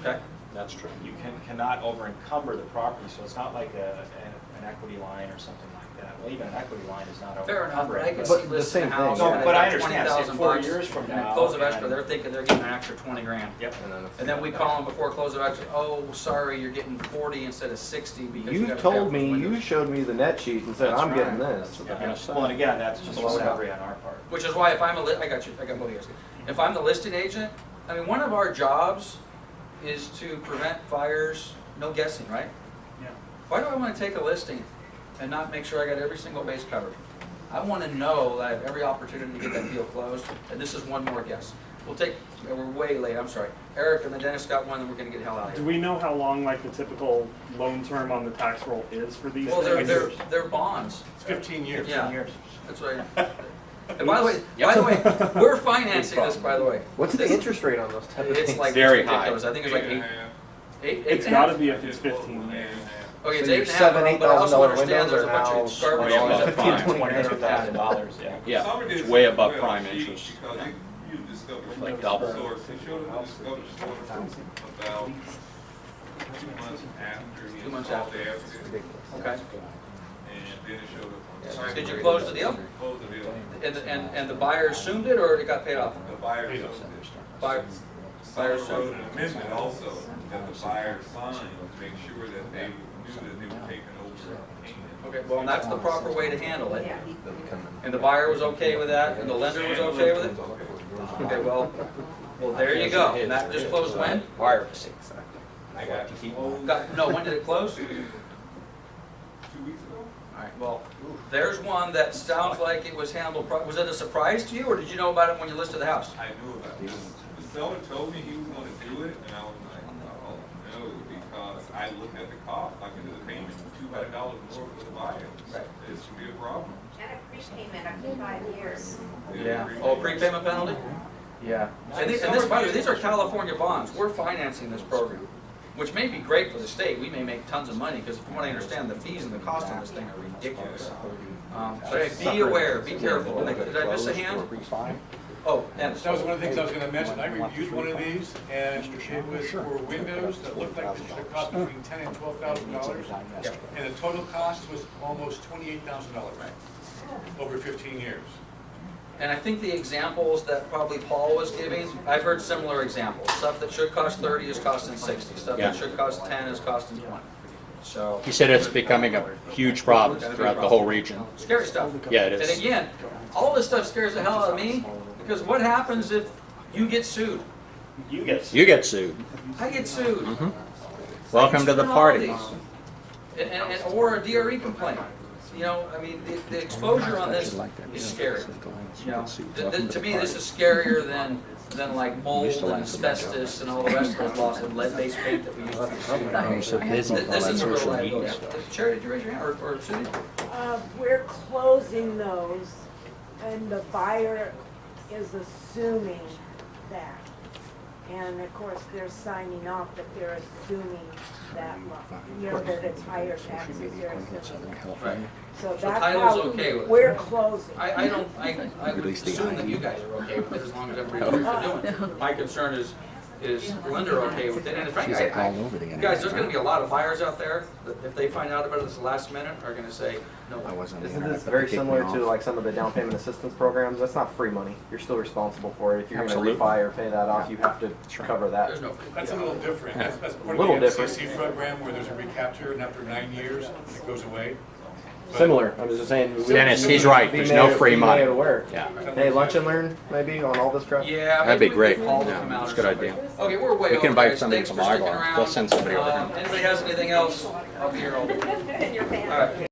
Okay? That's true. You cannot over encumber the property, so it's not like an equity line or something like that. Well, even an equity line is not over Fair enough, but I encumbered. could But see the listing a same house. thing, and yeah. they But I got understand, say 20,000 4 bucks, years from and then now, close of escrow, and- they're thinking they're getting an extra 20 grand. Yep. And then we call them before close of escrow, oh, sorry, you're getting 40 instead of 60 because you You gotta pay told off the me, you windows. showed me the net sheet and said, That's I'm getting right. this. Yeah. Well, and again, that's just Blow it out. discovery on our part. Which is why if I'm I got you, I got both of you guys. If I'm the listing agent, I mean, one of our jobs is to prevent fires, no guessing, right? Yeah. Why do I want to take a listing and not make sure I got every single base covered? I want to know that I have every opportunity to get that deal closed, and this is one more guess. we'll take, we're way late, I'm sorry. Eric and the dentist got one, and we're gonna get the hell out of Do here. we know how long like the typical loan term on the tax roll is for these Well, things? they're bonds. It's 15 years. Yeah, that's right. And by the way, we're financing this, by the way. What's the interest rate on those type of It's things? like Very ridiculous. I think it's like eight It's and a half. gotta be if it's 15 years. Okay, it's So your 8.5, but I also $7,000 understand there's a windows bunch are of now garbage way loans above that prime. prime. $20,000, yeah. Yeah, it's way above prime interest. Like double. So they showed up in the Discovery Store about 2 months after he 2 months installed after. the evidence, Okay. and then it showed up on the title. Did you close the deal? Closed the deal. And the buyer assumed it, or it got paid off? The buyer showed it. Buyer Buyer showed wrote it. an amendment also that the buyer signed to make sure that they knew that they were taking over Canaan. Okay, well, that's the proper way to handle it. And the buyer was okay with that, and the lender was okay with it? Okay, well, there you go. And that just closed when? I got closed No, when did it close? 2 weeks ago. All right, well, there's one that sounds like it was handled, was it a surprise to you, or did you know about it when you listed the house? I knew about it. The seller told me he was gonna do it, and I was like, oh, no, because I looked at the cost, like into the payment, $200 more for the buyer. Right. This should be a problem. And a prepayment up to 5 years. Yeah. Oh, prepayment penalty? Yeah. And this, by the way, these are California bonds. We're financing this program, which may be great for the state. We may make tons of money, because from what I understand, the fees and the cost on this thing are ridiculous. But hey, be aware, be careful. Did I miss a hand? Oh, and That was one of the things I was gonna mention. I reviewed one of these, and it was for windows that looked like it should have cost between $10,000 and $12,000. And the total cost was almost $28,000 over 15 years. And I think the examples that probably Paul was giving, I've heard similar examples. Stuff that should cost 30 is costing 60. Stuff Yeah. that should cost 10 is costing 20. So. He said it's becoming a huge problem throughout the whole region. Scary stuff. Yeah, it is. And again, all this stuff scares the hell out of me, because what happens if you get sued? You get You get sued. I get sued. Welcome to the party. And or a DRE complaint. You know, I mean, the exposure on this is scary. You know, to me, this is scarier than like mold and asbestos and all the rest of those laws and lead-based paint that we use. I'm so busy with all This that is a real social media liability. stuff. Sherry, did you raise your hand, or Susie? We're closing those, and the buyer is assuming that. And of course, they're signing off that they're assuming that, you know, that it's higher taxes, they're assuming. Right. So So that's title's how okay with it. we're closing. I would assume that you guys are okay with it as long as everybody knows what they're doing. My concern is Linda okay with it? And in fact, She's like all over the internet. guys, there's gonna be a lot of buyers out there that if they find out about it this last minute are gonna say, no. I wasn't on the Isn't internet, this but very they kicked similar me to off. like some of the down payment assistance programs? That's not free money. You're still responsible for it. If you're going Absolutely. to refi or pay that off, you have to cover that. There's no. That's a little different. That's part Little of the different. FCC program where there's a recapture, and after 9 years, it goes away. But- Similar. I was just saying. we- Dennis, he's right. be There's made- no free be money. made aware. Yeah. Hey, lunch and learn maybe on all this crap. Yeah. That'd be maybe we great. can call Yeah, them out that's or a good something. idea. Okay, we're way We over, can invite guys. somebody Thanks from for sticking Iowa. around. They'll send somebody over here. Anybody has anything else? I'll be here all day. And your family. All right.